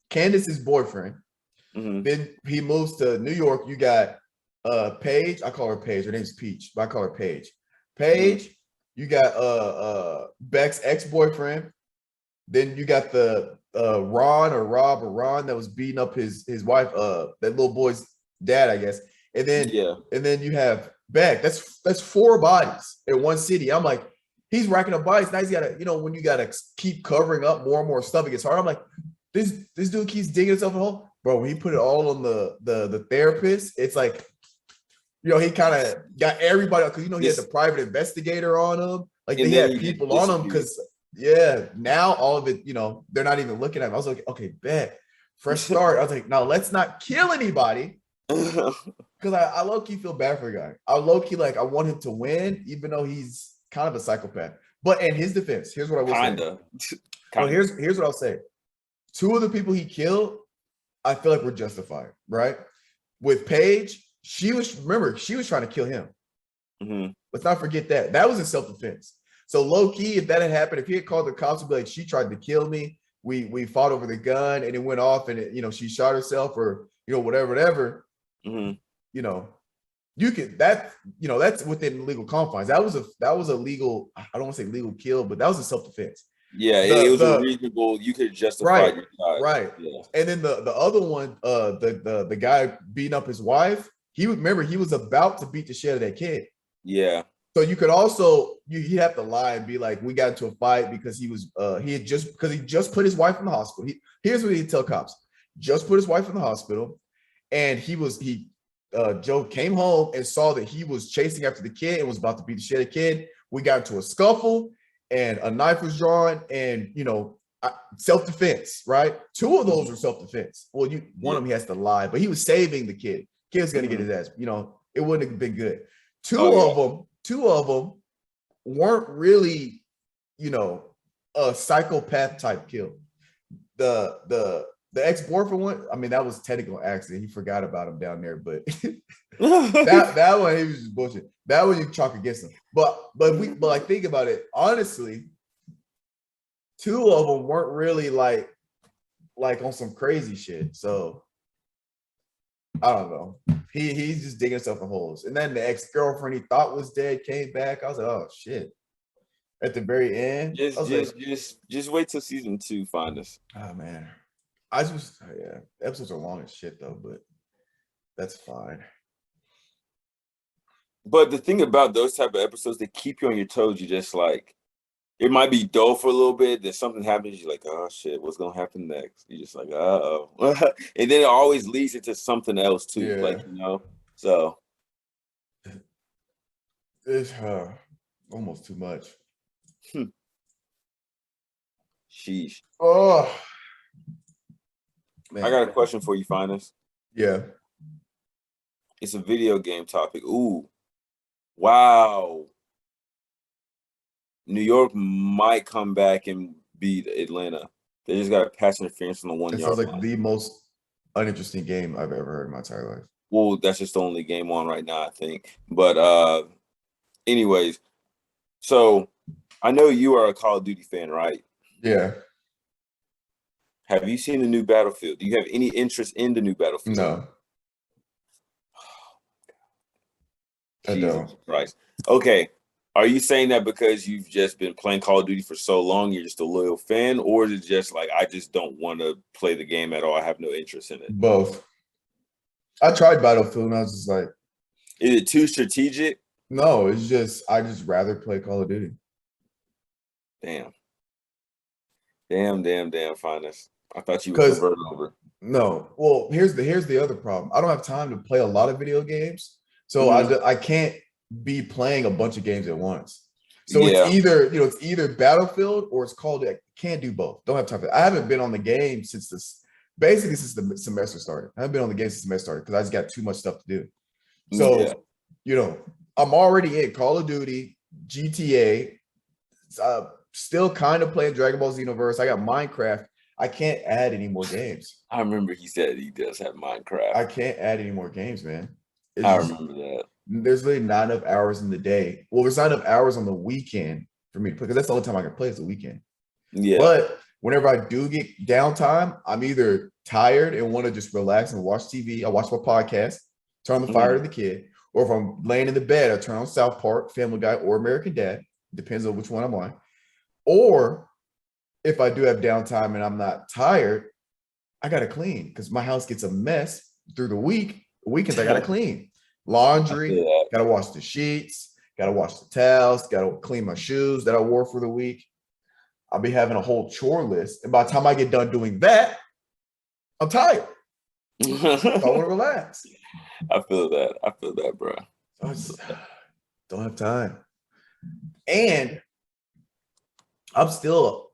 Candace's boyfriend. hmm. Then he moves to New York. You got Paige. I call her Paige. Her name's Peach, but I call her Paige. Hmm. Paige. You got Beck's ex-boyfriend. Then you got the Ron or Rob or Ron that was beating up his wife, that little boy's dad, I guess. And then Yeah. and then you have Beck. That's 4 bodies in one city. I'm like, he's racking up bodies. Now he's gotta, when you gotta keep covering up more and more stuff, it gets hard. I'm like, this dude keeps digging himself a hole. Bro, when he put it all on the therapist, it's like, he kind of got everybody, because he had the This private investigator on him. Like they and then had he just people on him disappeared. because yeah, now all of it, they're not even looking at him. I was like, okay, bet. Fresh start. I was like, now let's not kill anybody. Because I low-key feel bad for the guy. I low-key I want him to win, even though he's kind of a psychopath. But in his defense, here's what I will say. Kinda. Well, Kinda. here's what I'll say. 2 of the people he killed, I feel like were justified, right? With Paige, she was trying to kill him. Hmm. Let's not forget that. That was in self-defense. So low key, if that had happened, if he had called the cops and be like, she tried to kill me, we fought over the gun and it went off and she shot herself or whatever, Hmm. you know, you could that's within legal confines. That was a legal, I don't want to say legal kill, but that was a self-defense. Yeah, it was a The reasonable. You could justify right, your side. right. Yeah. And then the other one, the guy beating up his wife, he was about to beat the shit out of that kid. Yeah. So you could also you have to lie and be like, we got into a fight because he just put his wife in the hospital. Here's what he'd tell cops: just put his wife in the hospital, and Joe came home and saw that he was chasing after the kid and was about to beat the shit out of the kid. We got into a scuffle, and a knife was drawn, and self-defense, right? 2 of those were self-defense. Well, one of them he has to lie, but he was saving the kid. Kid's gonna get his ass. It wouldn't have been good. Oh yeah. Two of them weren't really, a psychopath type kill. The ex-boyfriend one, I mean, that was technical accident. He forgot about him down there, but that one he was just bullshit. That one you chalk against him. But think about it. Honestly, 2 of them weren't really like on some crazy shit. So I don't know. He's just digging himself in holes. And then the ex-girlfriend he thought was dead came back. I was like, oh shit. at the very end. I was like, Just wait till season 2, Finis. oh man. I just yeah, episodes are long as shit though, but that's fine. But the thing about those type of episodes, they keep you on your toes. You just like, it might be dull for a little bit. Then something happens. You're like, oh shit, what's gonna happen next? You're just like, uh-oh. And then it always leads into something else too. Yeah. So It's almost too much. sheesh. Oh man. I got a question for you, Finis. Yeah. It's a video game topic. Ooh. Wow. New York might come back and beat Atlanta. They just got a pass interference on the 1 It yard sounds like line. the most uninteresting game I've ever heard in my entire life. Well, that's just the only game on right now, I think. But anyways, so I know you are a Call of Duty fan, right? Yeah. Have you seen the new Battlefield? Do you have any interest in the new Battlefield? No. I Jesus don't. Christ. Okay. Are you saying that because you've just been playing Call of Duty for so long, you're just a loyal fan, or is it just like I just don't want to play the game at all? I have no interest in it. Both. I tried Battlefield and I was just like, Is it too strategic? no, it's just I just rather play Call of Duty. Damn, Finis. I thought you would Because convert over. no, well, here's the other problem. I don't have time to play a lot of video games, so Mhm. I can't be playing a bunch of games at once. So Yeah. it's either Battlefield or it's called. I can't do both. Don't have time for that. I haven't been on the game since since the semester started. I haven't been on the game since the semester started because I just got too much stuff to do. So, Yeah. I'm already in Call of Duty, GTA, still kind of playing Dragon Ball Xenoverse. I got Minecraft. I can't add any more games. I remember he said he does have Minecraft. I can't add any more games, man. I remember that. There's really not enough hours in the day. Well, there's not enough hours on the weekend for me to play because that's the only time I can play is the weekend. Yeah. But whenever I do get downtime, I'm either tired and want to just relax and watch TV. I watch my podcast, turn on the Fire to the Kid, or if I'm laying in the bed, I turn on South Park, Family Guy, or American Dad. Depends on which one I'm on. Or if I do have downtime and I'm not tired, I gotta clean because my house gets a mess through the week. Weekends I gotta clean. Laundry, gotta wash the sheets, gotta wash the towels, gotta clean my shoes that I wore for the week. I'll be having a whole chore list. And by the time I get done doing that, I'm tired. So I want to relax. I feel that, bro. I just don't have time. And I'm still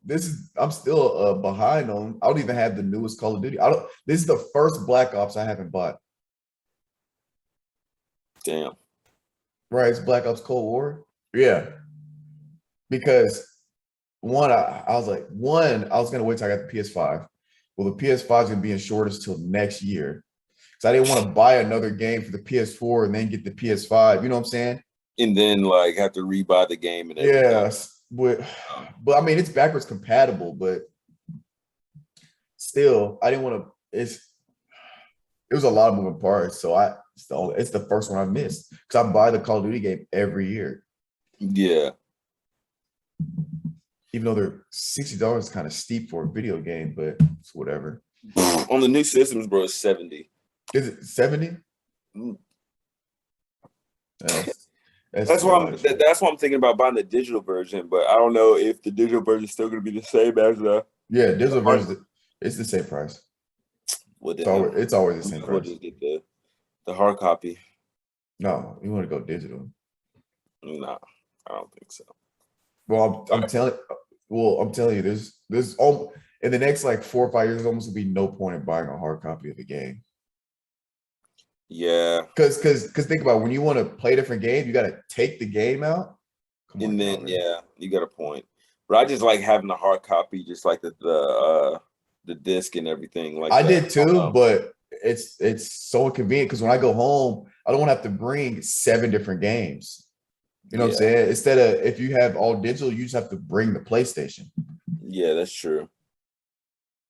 behind on. I don't even have the newest Call of Duty. This is the first Black Ops I haven't bought. Damn. Right, it's Black Ops Cold War. Yeah. Because I was gonna wait till I got the PS5. Well, the PS5 is gonna be in shortage till next year. So I didn't want to buy another game for the PS4 and then get the PS5. You know what I'm saying? And then like have to rebuy the game and everything. Yes, but I mean it's backwards compatible, but still, I didn't want to. It was a lot of moving parts, so it's the first one I missed because I buy the Call of Duty game every year. Yeah. Even though they're $60 is kind of steep for a video game, but it's whatever. On the new systems, bro, it's 70. Is it 70? That's why I'm thinking about buying the digital version, but I don't know if the digital version is still going to be the same as the digital version. It's the same price. It's always the same price. We'll just get the hard copy. No, you want to go digital? No, I don't think so. Well, I'm telling you, there's in the next like 4 or 5 years, there's almost gonna be no point in buying a hard copy of the game. Yeah, because think about it, when you want to play a different game, you got to take the game out. You got a point. But I just like having the hard copy, just like the disc and everything. Like I did too, but it's so inconvenient because when I go home, I don't want to have to bring 7 different games. You know what I'm saying? Instead of if you have all digital, you just have to bring the PlayStation. Yeah, that's true.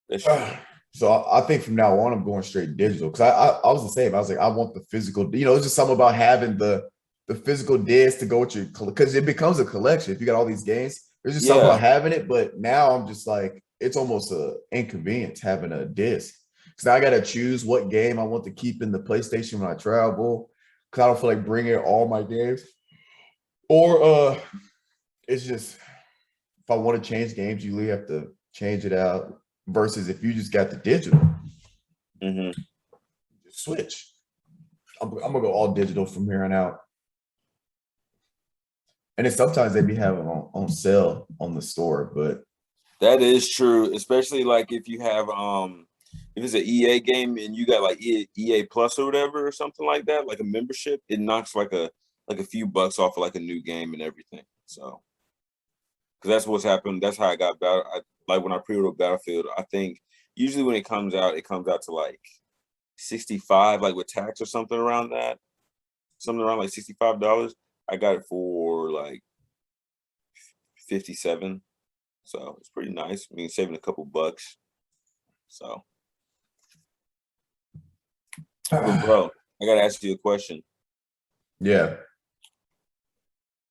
That's true. So I think from now on, I'm going straight digital because I was the same. I was like, I want the physical. It's just something about having the the physical disc to go with your, because it becomes a collection. If you got all these games, there's just something Yeah. about having it. But now I'm just like, it's almost a inconvenience having a disc. Because now I got to choose what game I want to keep in the PlayStation when I travel. Because I don't feel like bringing all my games. Or it's just, if I want to change games, you really have to change it out. Versus if you just got the digital, just switch. I'm gonna go all digital from here on out. And then sometimes they be having on sale on the store, but that is true, especially like if you have if it's an EA game and you got like EA Plus or whatever or something like that, like a membership, it knocks like a few bucks off of like a new game and everything. So, because that's what's happened. That's how I got like when I pre-ordered Battlefield. I think usually when it comes out to like 65, like with tax or something around that, something around like $65. I got it for like 57. So it's pretty nice. I mean, saving a couple bucks. So, but bro, I gotta ask you a question. yeah.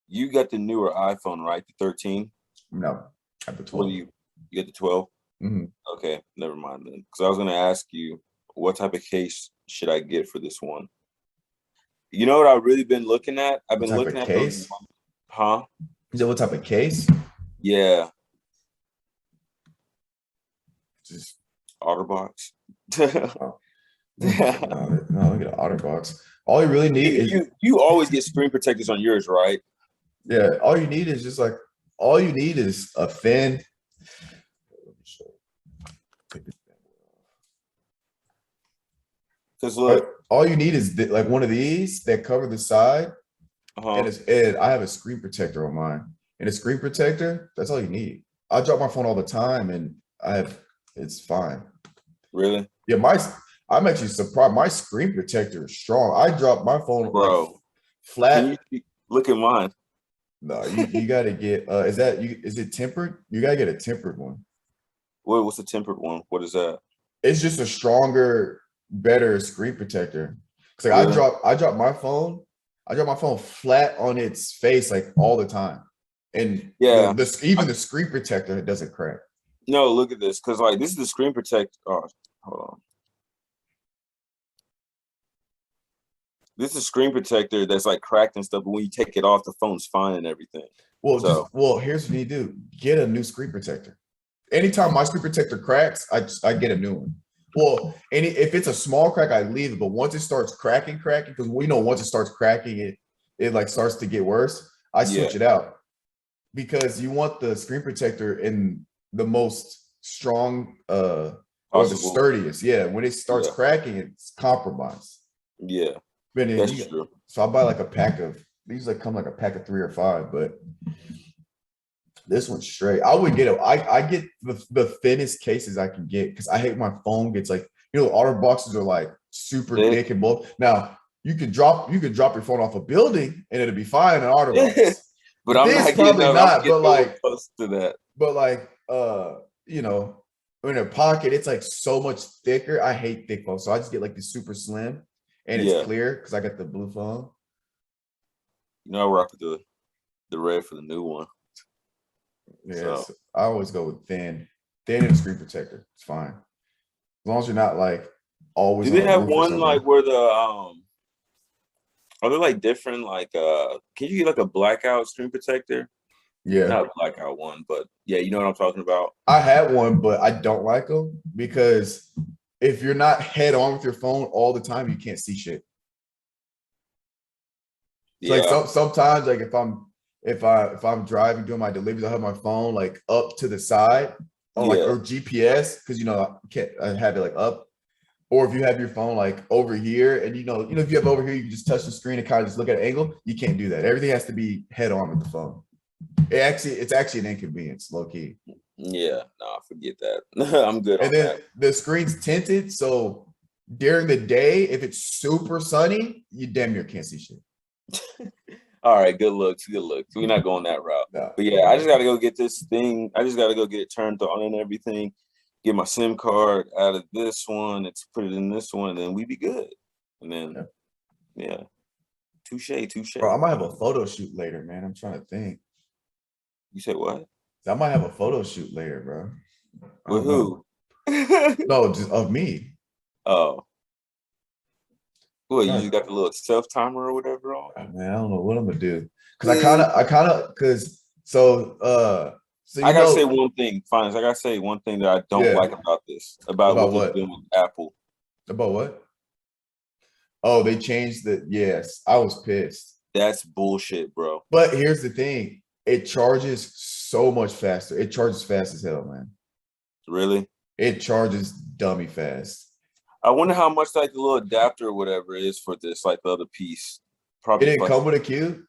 You got the newer iPhone, right? The 13? No, at the What 12. do you get the 12? Mm-hmm. Okay, never mind then. Because I was gonna ask you what type of case should I get for this one? You know what I've really been looking at? I've What been type looking of at those, case? huh? Is that what type of case? Yeah, Just OtterBox. oh, no, look at an OtterBox. All you really need is you always get screen protectors on yours, right? yeah. All you need is just like all you need is a thin. Because look, All you need is like one of these that cover the side, and I have a screen protector on mine, and a screen protector. That's all you need. I drop my phone all the time, and it's fine. really, Yeah, I'm actually surprised. My screen protector is strong. I dropped my phone bro. like flat. Can you look at mine? No, you got to get. Is it tempered? You got to get a tempered one. What's the tempered one? What is that? It's just a stronger, better screen protector. Cause like Really? I drop my phone. I drop my phone flat on its face like all the time, and Yeah. even the screen protector it doesn't crack. No, look at this. Because like this is the screen protect. Oh, hold on. This is a screen protector that's like cracked and stuff, but when you take it off, the phone's fine and everything. Well, here's what you do: get a new screen protector. Anytime my screen protector cracks, I get a new one. Well, if it's a small crack, I leave it. But once it starts cracking, because we know once it starts cracking, it like starts to get worse. I switch it out because you want the screen protector in the most strong or the sturdiest. Yeah, when it starts cracking, it's compromised. Yeah, that's true. So I buy like a pack of these. Like come like a pack of 3 or 5, but this one's straight. I would get it. I get the thinnest cases I can get because I hate my phone gets like otter boxes are like super thick and bulk. Now you could drop your phone off a building and it'll be fine in an otter box. But I'm not probably not. But like close to that. But like in a pocket, it's like so much thicker. I hate thick phones, so I just get like the super slim and it's clear because I got the blue phone. You know, I rock the red for the new one. Yes, so I always go with thin and screen protector. It's fine as long as you're not like always. Do they have one like where the are they like different? Like, can you get like a blackout screen protector? Yeah, not a blackout one, but yeah, you know what I'm talking about. I had one, but I don't like them because if you're not head on with your phone all the time, you can't see shit. So like sometimes, like if I'm driving doing my deliveries, I have my phone like up to the side on like or GPS because I have it like up. Or if you have your phone like over here, and if you have over here, you can just touch the screen and kind of just look at an angle. You can't do that. Everything has to be head on with the phone. It's actually an inconvenience, low key. Yeah, no, forget that. I'm good. And then the screen's tinted, so during the day, if it's super sunny, you damn near can't see shit. All right, good looks. We're not going that route. No, but yeah, I just got to go get this thing. I just got to go get it turned on and everything. Get my SIM card out of this one and put it in this one, and then we be good. And then, yeah. touche. Bro, I might have a photo shoot later, man. I'm trying to think. You said what? I might have a photo shoot later, bro. I With don't know. who? No, just of me. Oh, well, you Trying just got the little self timer or whatever on. man, I don't know what I'm gonna do. Cause Man, so I you gotta say know, one thing, Finance. I gotta say one thing that I don't yeah. like about this, about what About they're what? doing with Apple. About what? Oh, they changed the yes. I was pissed. That's bullshit, bro. But here's the thing: it charges so much faster. It charges fast as hell, man. Really? It charges dummy fast. I wonder how much like the little adapter or whatever is for this, like the other piece. It Probably didn't like come with a cube.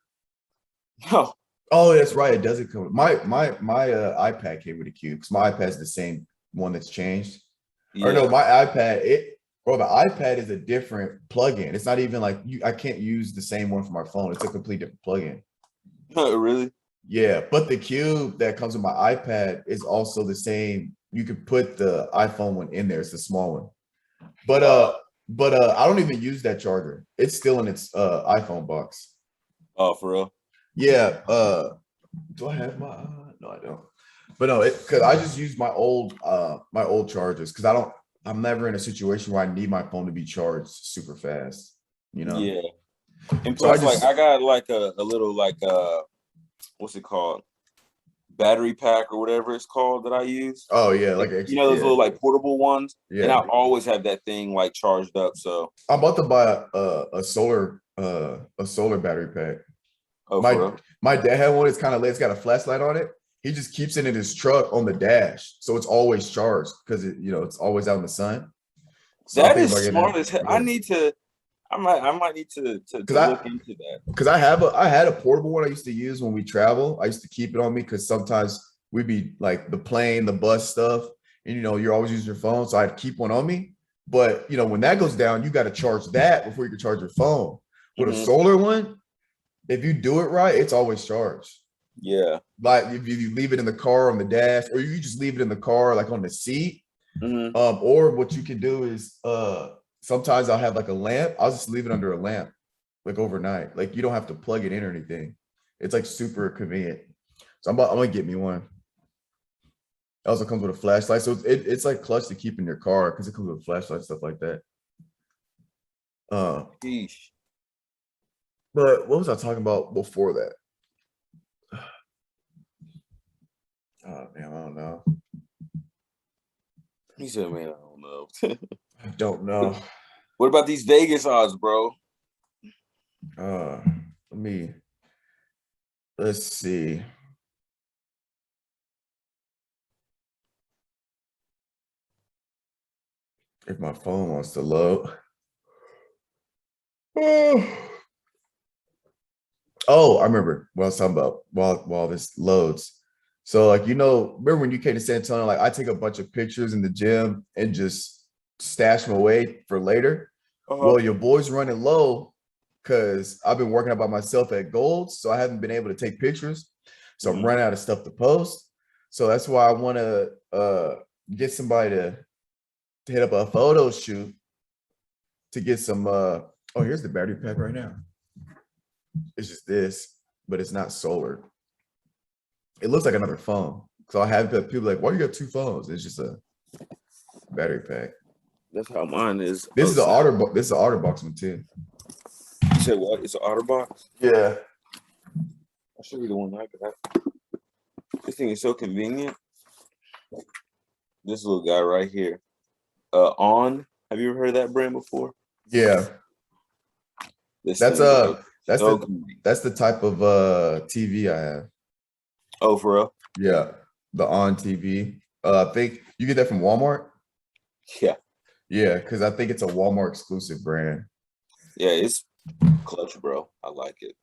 no. Oh, that's right. It doesn't come. My iPad came with a cube because my iPad's the same one that's changed. Or no, Yeah. my iPad. The iPad is a different plugin. It's not even like I can't use the same one for my phone. It's a complete different plugin. Really? Yeah, but the cube that comes with my iPad is also the same. You could put the iPhone one in there. It's the small one. But I don't even use that charger. It's still in its iPhone box. Oh, for real? Yeah. Do I have my no, I don't. But no, because I just use my old chargers because I'm never in a situation where I need my phone to be charged super fast, you know. Yeah. And So I plus, like just I got like a little like what's it called? Battery pack or whatever it's called that I use. oh yeah, like You know those yeah, little like portable ones, and I yeah. always have that thing like charged up. So, I'm about to buy a solar battery pack. oh, for My real? my dad had one. It's kind of lit. It's got a flashlight on it. He just keeps it in his truck on the dash, so it's always charged because it's always out in the sun. So I'm That thinking is about getting smart it. as hell. Yeah, I might need to because look into that. I had a portable one I used to use when we travel. I used to keep it on me because sometimes we'd be like the plane, the bus stuff, and you're always using your phone. So I'd keep one on me. But when that goes down, you got to charge that before you can charge your phone. With a Hmm. solar one, if you do it right, it's always charged. Yeah. Like if you leave it in the car on the dash, or you just leave it in the car like on the seat. Hmm. Or what you can do is sometimes I'll have like a lamp. I'll just leave it under a lamp like overnight. Like you don't have to plug it in or anything. It's like super convenient. So I'm gonna get me one. It also comes with a flashlight. So it's like clutch to keep in your car because it comes with a flashlight, stuff like that. Uh, Sheesh. but what was I talking about before that? Oh man, I don't know. He said, "Man, I don't know." I don't know. What about these Vegas odds, bro? Uh, let's see. If my phone wants to load. Oh, I remember what I was talking about while this loads. So like remember when you came to San Antonio, like I take a bunch of pictures in the gym and just stash them away for later. Uh-huh. Well, your boy's running low because I've been working out by myself at Gold's, so I haven't been able to take pictures. So I'm Mhm. running out of stuff to post. So that's why I want to get somebody to hit up a photo shoot to get some oh, here's the battery pack right now. It's just this, but it's not solar. It looks like another phone. So I have people like, why you got two phones? It's just a battery pack. That's how mine is. This Oh, is the snap. this is the OtterBox one too. You said what? It's an OtterBox? Yeah. I should be the one I got. This thing is so convenient. This little guy right here. On. Have you ever heard of that brand before? Yeah. This That's thing, bro. that's So the convenient. that's the type of TV I have. Oh, for real? Yeah. The On TV. I think you get that from Walmart. Yeah. Yeah, because I think it's a Walmart exclusive brand. Yeah, it's clutch, bro. I like it.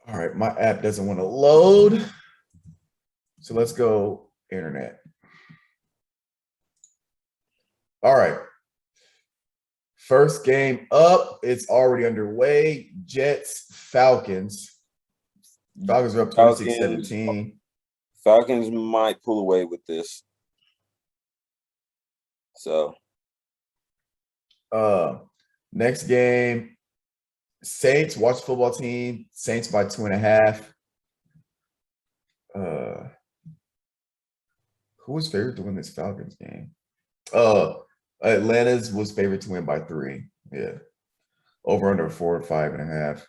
All right, my app doesn't want to load. So let's go internet. All right. First game up. It's already underway. Jets, Falcons. Falcons are up 26-17. Falcons might pull away with this. So Next game, Saints, watch the football team. Saints by 2.5. Who was favored to win this Falcons game? Atlanta's was favored to win by 3. Yeah. Over under 4, 5.5.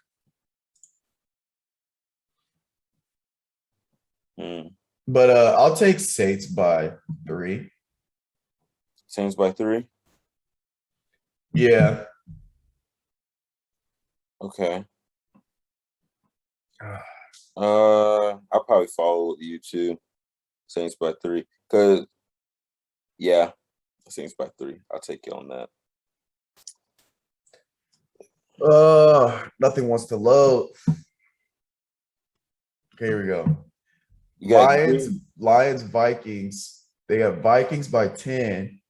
But I'll take Saints by 3. Saints by 3. Yeah. Okay. I'll probably follow you too. Saints by 3. Cause yeah, Saints by 3. I'll take you on that. Nothing wants to load. Okay, here we go. You got Lions, Vikings. They got Vikings by 10.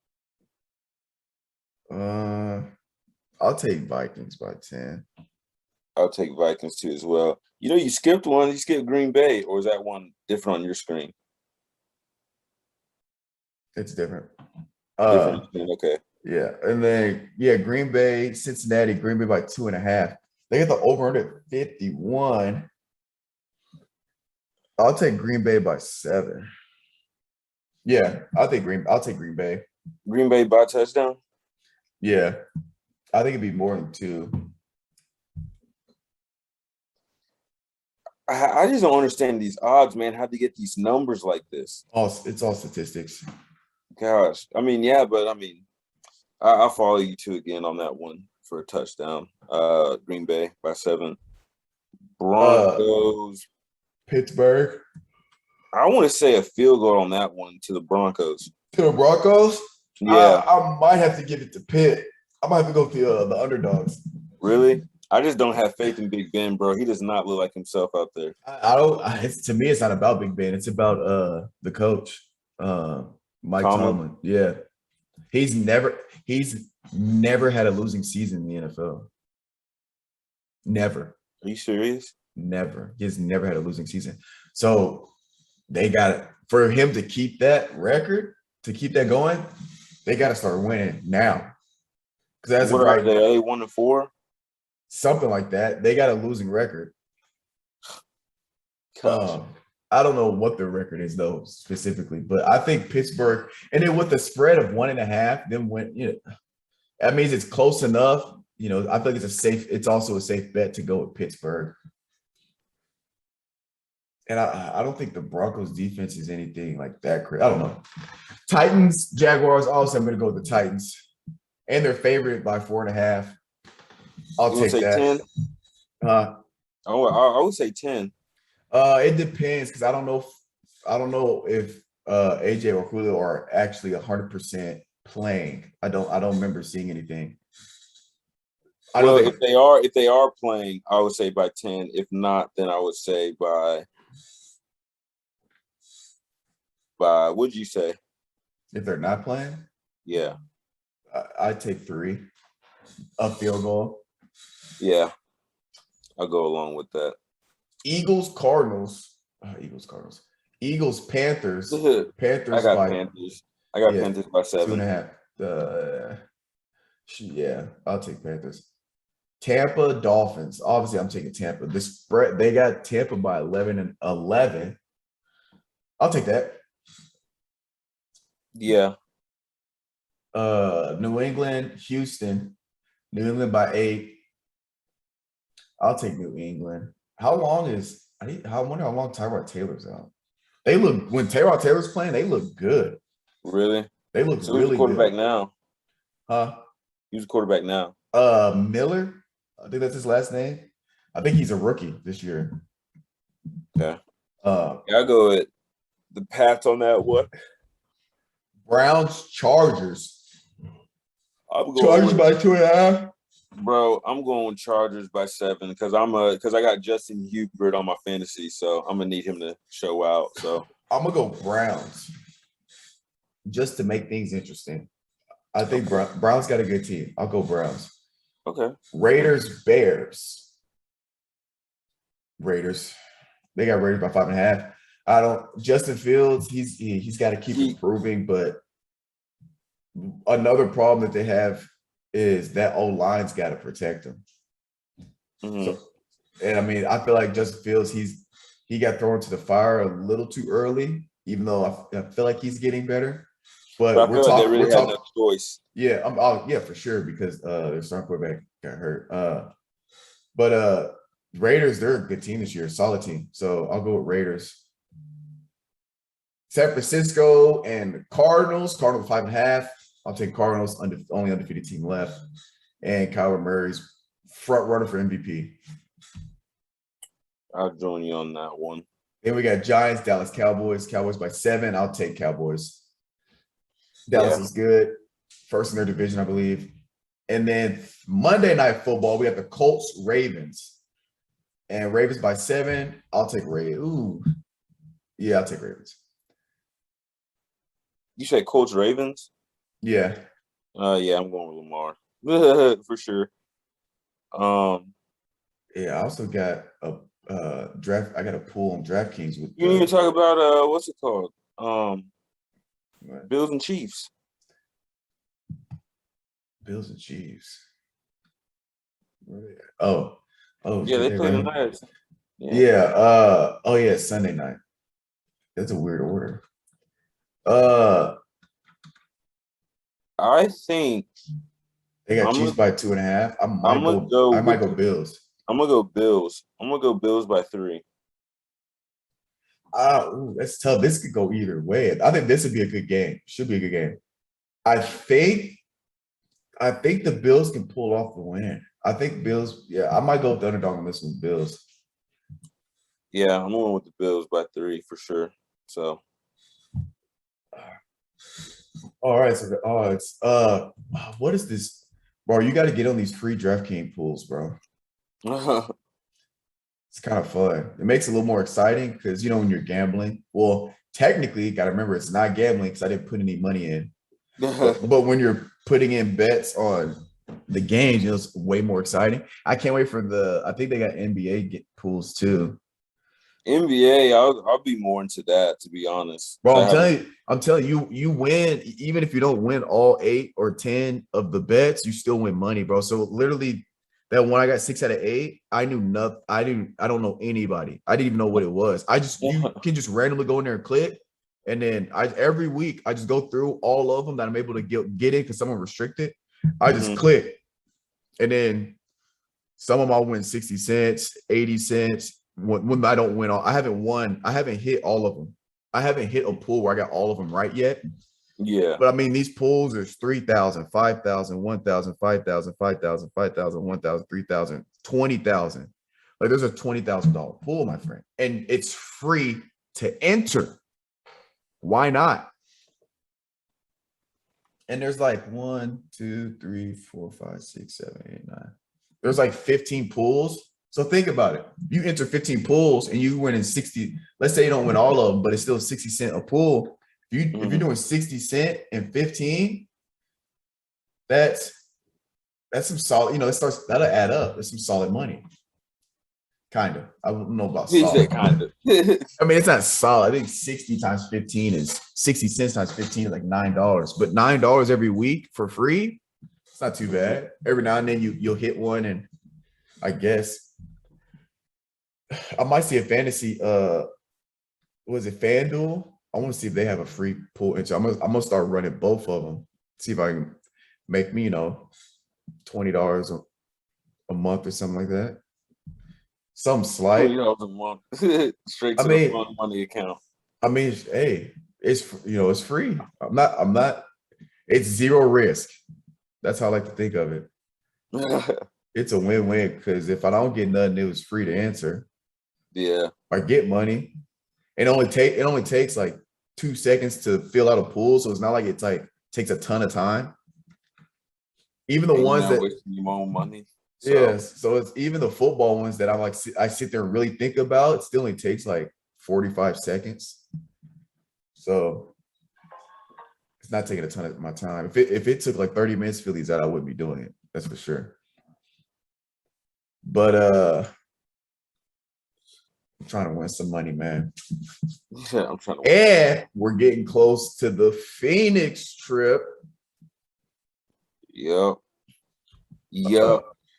I'll take Vikings by 10. I'll take Vikings too as well. You know, you skipped one. You skipped Green Bay, or is that one different on your screen? It's different. Different. Okay. Yeah, and then Green Bay, Cincinnati, Green Bay by 2.5. They get the over under 51. I'll take Green Bay by 7. Yeah, I'll take Green Bay. Green Bay by touchdown? Yeah. I think it'd be more than 2. I just don't understand these odds, man. How do you get these numbers like this? It's all statistics. Gosh. I mean, yeah, but I mean, I'll follow you two again on that one for a touchdown. Green Bay by 7. Broncos. Pittsburgh. I want to say a field goal on that one to the Broncos. To the Broncos? Yeah. I might have to give it to Pitt. I might have to go to the underdogs. Really? I just don't have faith in Big Ben, bro. He does not look like himself out there. I don't. To me, it's not about Big Ben. It's about the coach, Mike Tomlin. Yeah, he's never had a losing season in the NFL. Never. Are you serious? Never. He's never had a losing season. So they got for him to keep that record, to keep that going, they got to start winning now. Because as what are they? Are they 1-4? Something like that. They got a losing record. I don't know what the record is though specifically, but I think Pittsburgh, and then with the spread of 1.5, then that means it's close enough. You know, I think it's also a safe bet to go with Pittsburgh. And I don't think the Broncos defense is anything like that crazy. I don't know. Titans, Jaguars, also I'm going to go with the Titans. And they're favored by 4.5. I'll take that. 10? I would say 10. It depends because I don't know if AJ or Julio are actually 100% playing. I don't remember seeing anything. If they are playing, I would say by 10. If not, then I would say by what'd you say? If they're not playing? Yeah. I'd take 3. A field goal. Yeah. I'll go along with that. Eagles, Cardinals. Eagles, Panthers. Panthers. I got Panthers by 7. 2.5. Yeah, I'll take Panthers. Tampa, Dolphins. Obviously, I'm taking Tampa. The spread, they got Tampa by 11 and 11. I'll take that. Yeah. New England, Houston. New England by 8. I'll take New England. I wonder how long Tyrod Taylor's out. When Tyrod Taylor's playing, they look good. Really? They look so really who's the quarterback good. Now? Huh? Who's the quarterback now? Miller. I think that's his last name. I think he's a rookie this year. Okay. I'll go with the Pats on that one. Browns, Chargers. Chargers by 2.5. Bro, I'm going Chargers by 7 because I got Justin Hubert on my fantasy, so I'm gonna need him to show out. So I'm gonna go Browns just to make things interesting. I think Browns got a good team. I'll go Browns. Okay. Raiders, Bears. Raiders. They got Raiders by 5.5. Justin Fields, he's got to keep improving, but another problem that they have is that O-line's got to protect him. Mm-hmm. So, and I mean, I feel like Justin Fields, he got thrown to the fire a little too early, even though I feel like he's getting better. But But I feel like they really had no choice. yeah, yeah, for sure, because their starting quarterback got hurt. But Raiders, they're a good team this year, solid team. So I'll go with Raiders. San Francisco and Cardinals. Cardinals 5.5. I'll take Cardinals, only undefeated team left. And Kyler Murray's front runner for MVP. I'll join you on that one. Then we got Giants, Dallas Cowboys. Cowboys by 7. I'll take Cowboys. Dallas is good. First in their division, I believe. And then Monday Night Football, we have the Colts, Ravens. And Ravens by 7. I'll take Ravens. Ooh. Yeah, I'll take Ravens. You say Colts, Ravens? Yeah. Yeah, I'm going with Lamar. For sure. Yeah, I also got a draft. I got a pool on DraftKings with you didn't even talk about what's it called? Bills and Chiefs. Bills and Chiefs. Oh, yeah, they played tonight. Yeah. Oh yeah, Sunday night. That's a weird order. I think they got Chiefs by 2.5. I might go Bills. I'm gonna go Bills. I'm gonna go Bills by 3. That's tough. This could go either way. I think this would be a good game. Should be a good game. I think the Bills can pull off the win. I think Bills. Yeah, I might go with the underdog on this one. Bills. Yeah, I'm going with the Bills by 3 for sure. So. All right. So it's what is this, bro? You got to get on these free DraftKings pools, bro. It's kind of fun. It makes it a little more exciting because when you're gambling. Well, technically, got to remember it's not gambling because I didn't put any money in. but when you're putting in bets on the games, it's way more exciting. I can't wait for I think they got NBA pools too. NBA, I'll be more into that, to be honest. Bro, I'm telling you, you win even if you don't win all 8 or 10 of the bets, you still win money, bro. So literally, that one I got 6 out of 8. I knew nothing. I don't know anybody. I didn't even know what it was. You can just randomly go in there and click, and then every week I just go through all of them that I'm able to get in because someone restricted. I just click, and then some of them I'll win 60 cents, 80 cents. When I don't win all, I haven't hit all of them. I haven't hit a pool where I got all of them right yet. Yeah. But I mean, these pools, there's 3,000, 5,000, 1,000, 5,000, 5,000, 5,000, 1,000, 3,000, 20,000. Like there's a $20,000 pool, my friend. And it's free to enter. Why not? And there's like 1, 2, 3, 4, 5, 6, 7, 8, 9. There's like 15 pools. So think about it. You enter 15 pools and you win in 60. Let's say you don't win all of them, but it's still 60 cents a pool. If you're doing 60 cents and 15, that's some solid, that'll add up. That's some solid money. Kind of. I don't know about solid. Kind of. I mean, it's not solid. I think 60 times 15 is 60 cents times 15 is like $9. But $9 every week for free, it's not too bad. Every now and then you'll hit one, and I guess I might see a fantasy. Was it FanDuel? I want to see if they have a free pool entry. I'm gonna start running both of them. See if I can make me, $20 a month or something like that. Some slight. $20 a month, straight to the fun money account. I mean, hey, it's free. I'm not. It's zero risk. That's how I like to think of it. It's a win-win because if I don't get nothing, it was free to answer. Yeah. I get money. It only takes like 2 seconds to fill out a pool, so it's not like it's like takes a ton of time. Even the ones that wasting your own money. So. Yes, so it's even the football ones that I sit there and really think about. It still only takes like 45 seconds. So it's not taking a ton of my time. If it took like 30 minutes to fill these out, I wouldn't be doing it. That's for sure. But I'm trying to win some money, man. Yeah, I'm trying to win. And we're getting close to the Phoenix trip. Yep.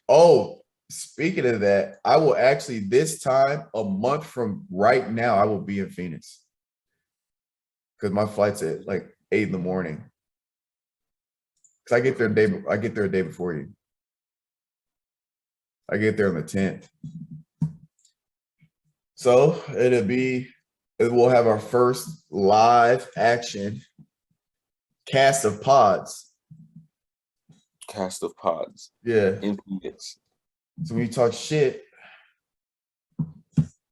Oh, speaking of that, I will actually this time a month from right now, I will be in Phoenix because my flight's at like 8 in the morning. Because I get there a day before you. I get there on the 10th. So we'll have our first live action cast of pods. Cast of pods. Yeah. In Phoenix. So when you talk shit,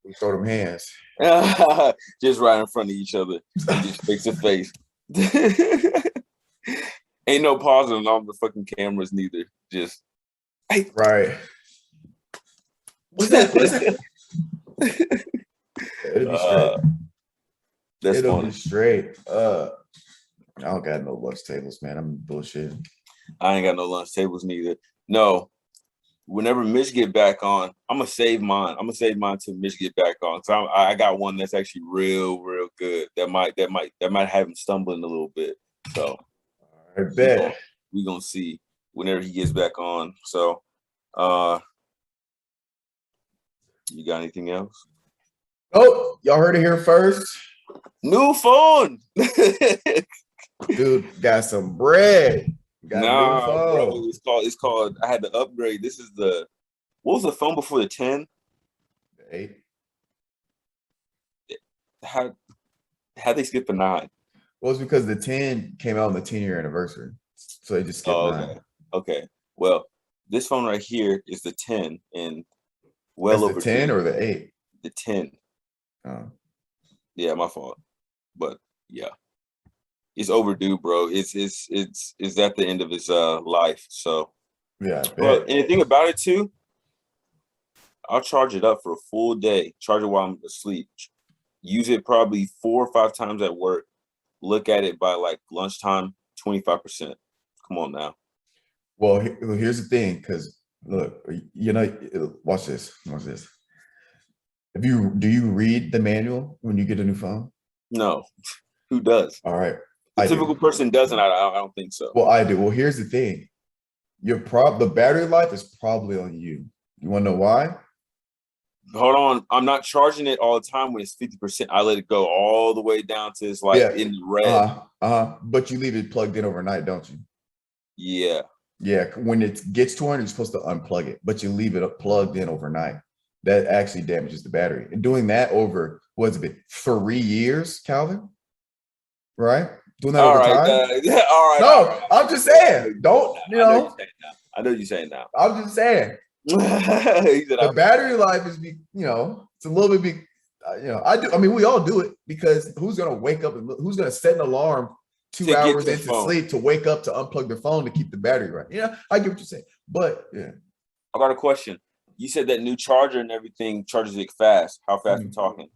we throw them hands. Just right in front of each other. Just face to face. Ain't no pausing on the fucking cameras neither. Just hey. Right. What's that? It'll be straight. It'll be straight. I don't got no lunch tables, man. I'm bullshitting. I ain't got no lunch tables neither. No. Whenever Mitch get back on, I'm gonna save mine. I'm gonna save mine till Mitch get back on. So I got one that's actually real good. That might have him stumbling a little bit. So I bet we gonna see whenever he gets back on. So you got anything else? Oh, y'all heard it here first. New phone. Dude, got some bread. Nah, bro, it's called. I had to upgrade. This is what was the phone before the 10? The 8. How they skip the 9? Well, it's because the 10 came out on the 10-year anniversary, so they just skipped 9. Okay. Well, this phone right here is the 10, and That's over the 10 or the 8. The 10. Oh. Yeah, my fault. But yeah. It's overdue, bro. It's at the end of its life. So yeah. Well, and the thing about it too, I'll charge it up for a full day. Charge it while I'm asleep. Use it probably 4 or 5 times at work. Look at it by like lunchtime, 25%. Come on now. Well, here's the thing, because look, watch this. Watch this. Do you read the manual when you get a new phone? No. Who does? All right. The typical person doesn't. I don't think so. Well, I do. Well, here's the thing. The battery life is probably on you. You want to know why? Hold on. I'm not charging it all the time when it's 50%. I let it go all the way down to it's like in the red. But you leave it plugged in overnight, don't you? Yeah. Yeah. When it gets to 100, you're supposed to unplug it, but you leave it plugged in overnight. That actually damages the battery. And doing that over, what's it been, 3 years, Calvin? Right? Doing that all over time? All right. No, I'm just saying. Don't, I know what you're saying now. I'm just saying. The battery life is, it's a little bit, we all do it, because who's going to wake up and who's going to set an alarm 2 hours into sleep to wake up to unplug their phone to keep the battery right? Yeah, I get what you're saying. But yeah. I got a question. You said that new charger and everything charges it fast. How fast are you talking?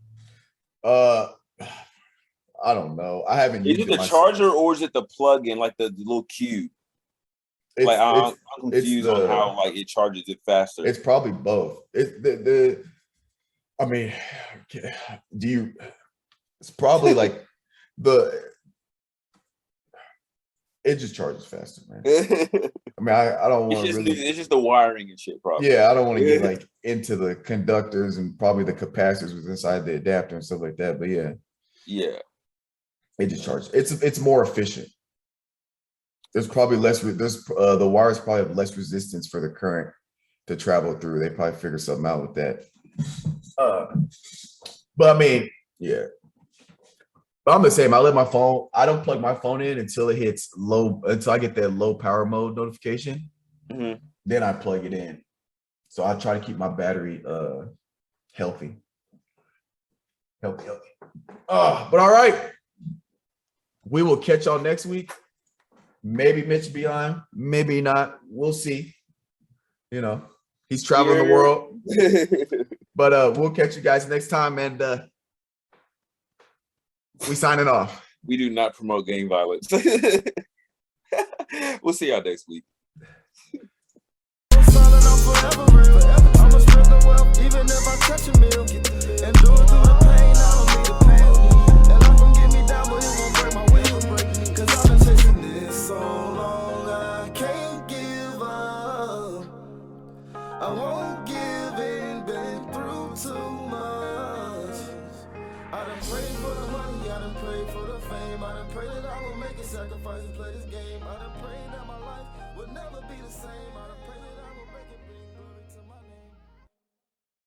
I don't know. I haven't used it. Is it the charger or is it the plug-in, like the little cube? I'm confused on how like it charges it faster. It's probably both. It's probably like it just charges faster, man. I don't want to it's just the wiring and shit, probably. Yeah, I don't want to get like into the conductors and probably the capacitors was inside the adapter and stuff like that. But yeah. Yeah. It just charges. It's more efficient. There's probably less. The wires probably have less resistance for the current to travel through. They probably figure something out with that. But yeah. But I'm the same. I don't plug my phone in until it hits low, until I get that low power mode notification. Mm-hmm. Then I plug it in. So I try to keep my battery healthy. Healthy. But all right. We will catch y'all next week. Maybe Mitch be on, maybe not. We'll see. He's traveling the world. But we'll catch you guys next time, and we signing off. We do not promote gang violence. We'll see y'all next week. Even if I touch a meal and do it through the pain, I don't need a pain. And life gon' get me down, but it won't break my will. Cause I've been chasing this so long, I can't give up. I won't sacrifice and play this game. I done prayed that my life would never be the same. I done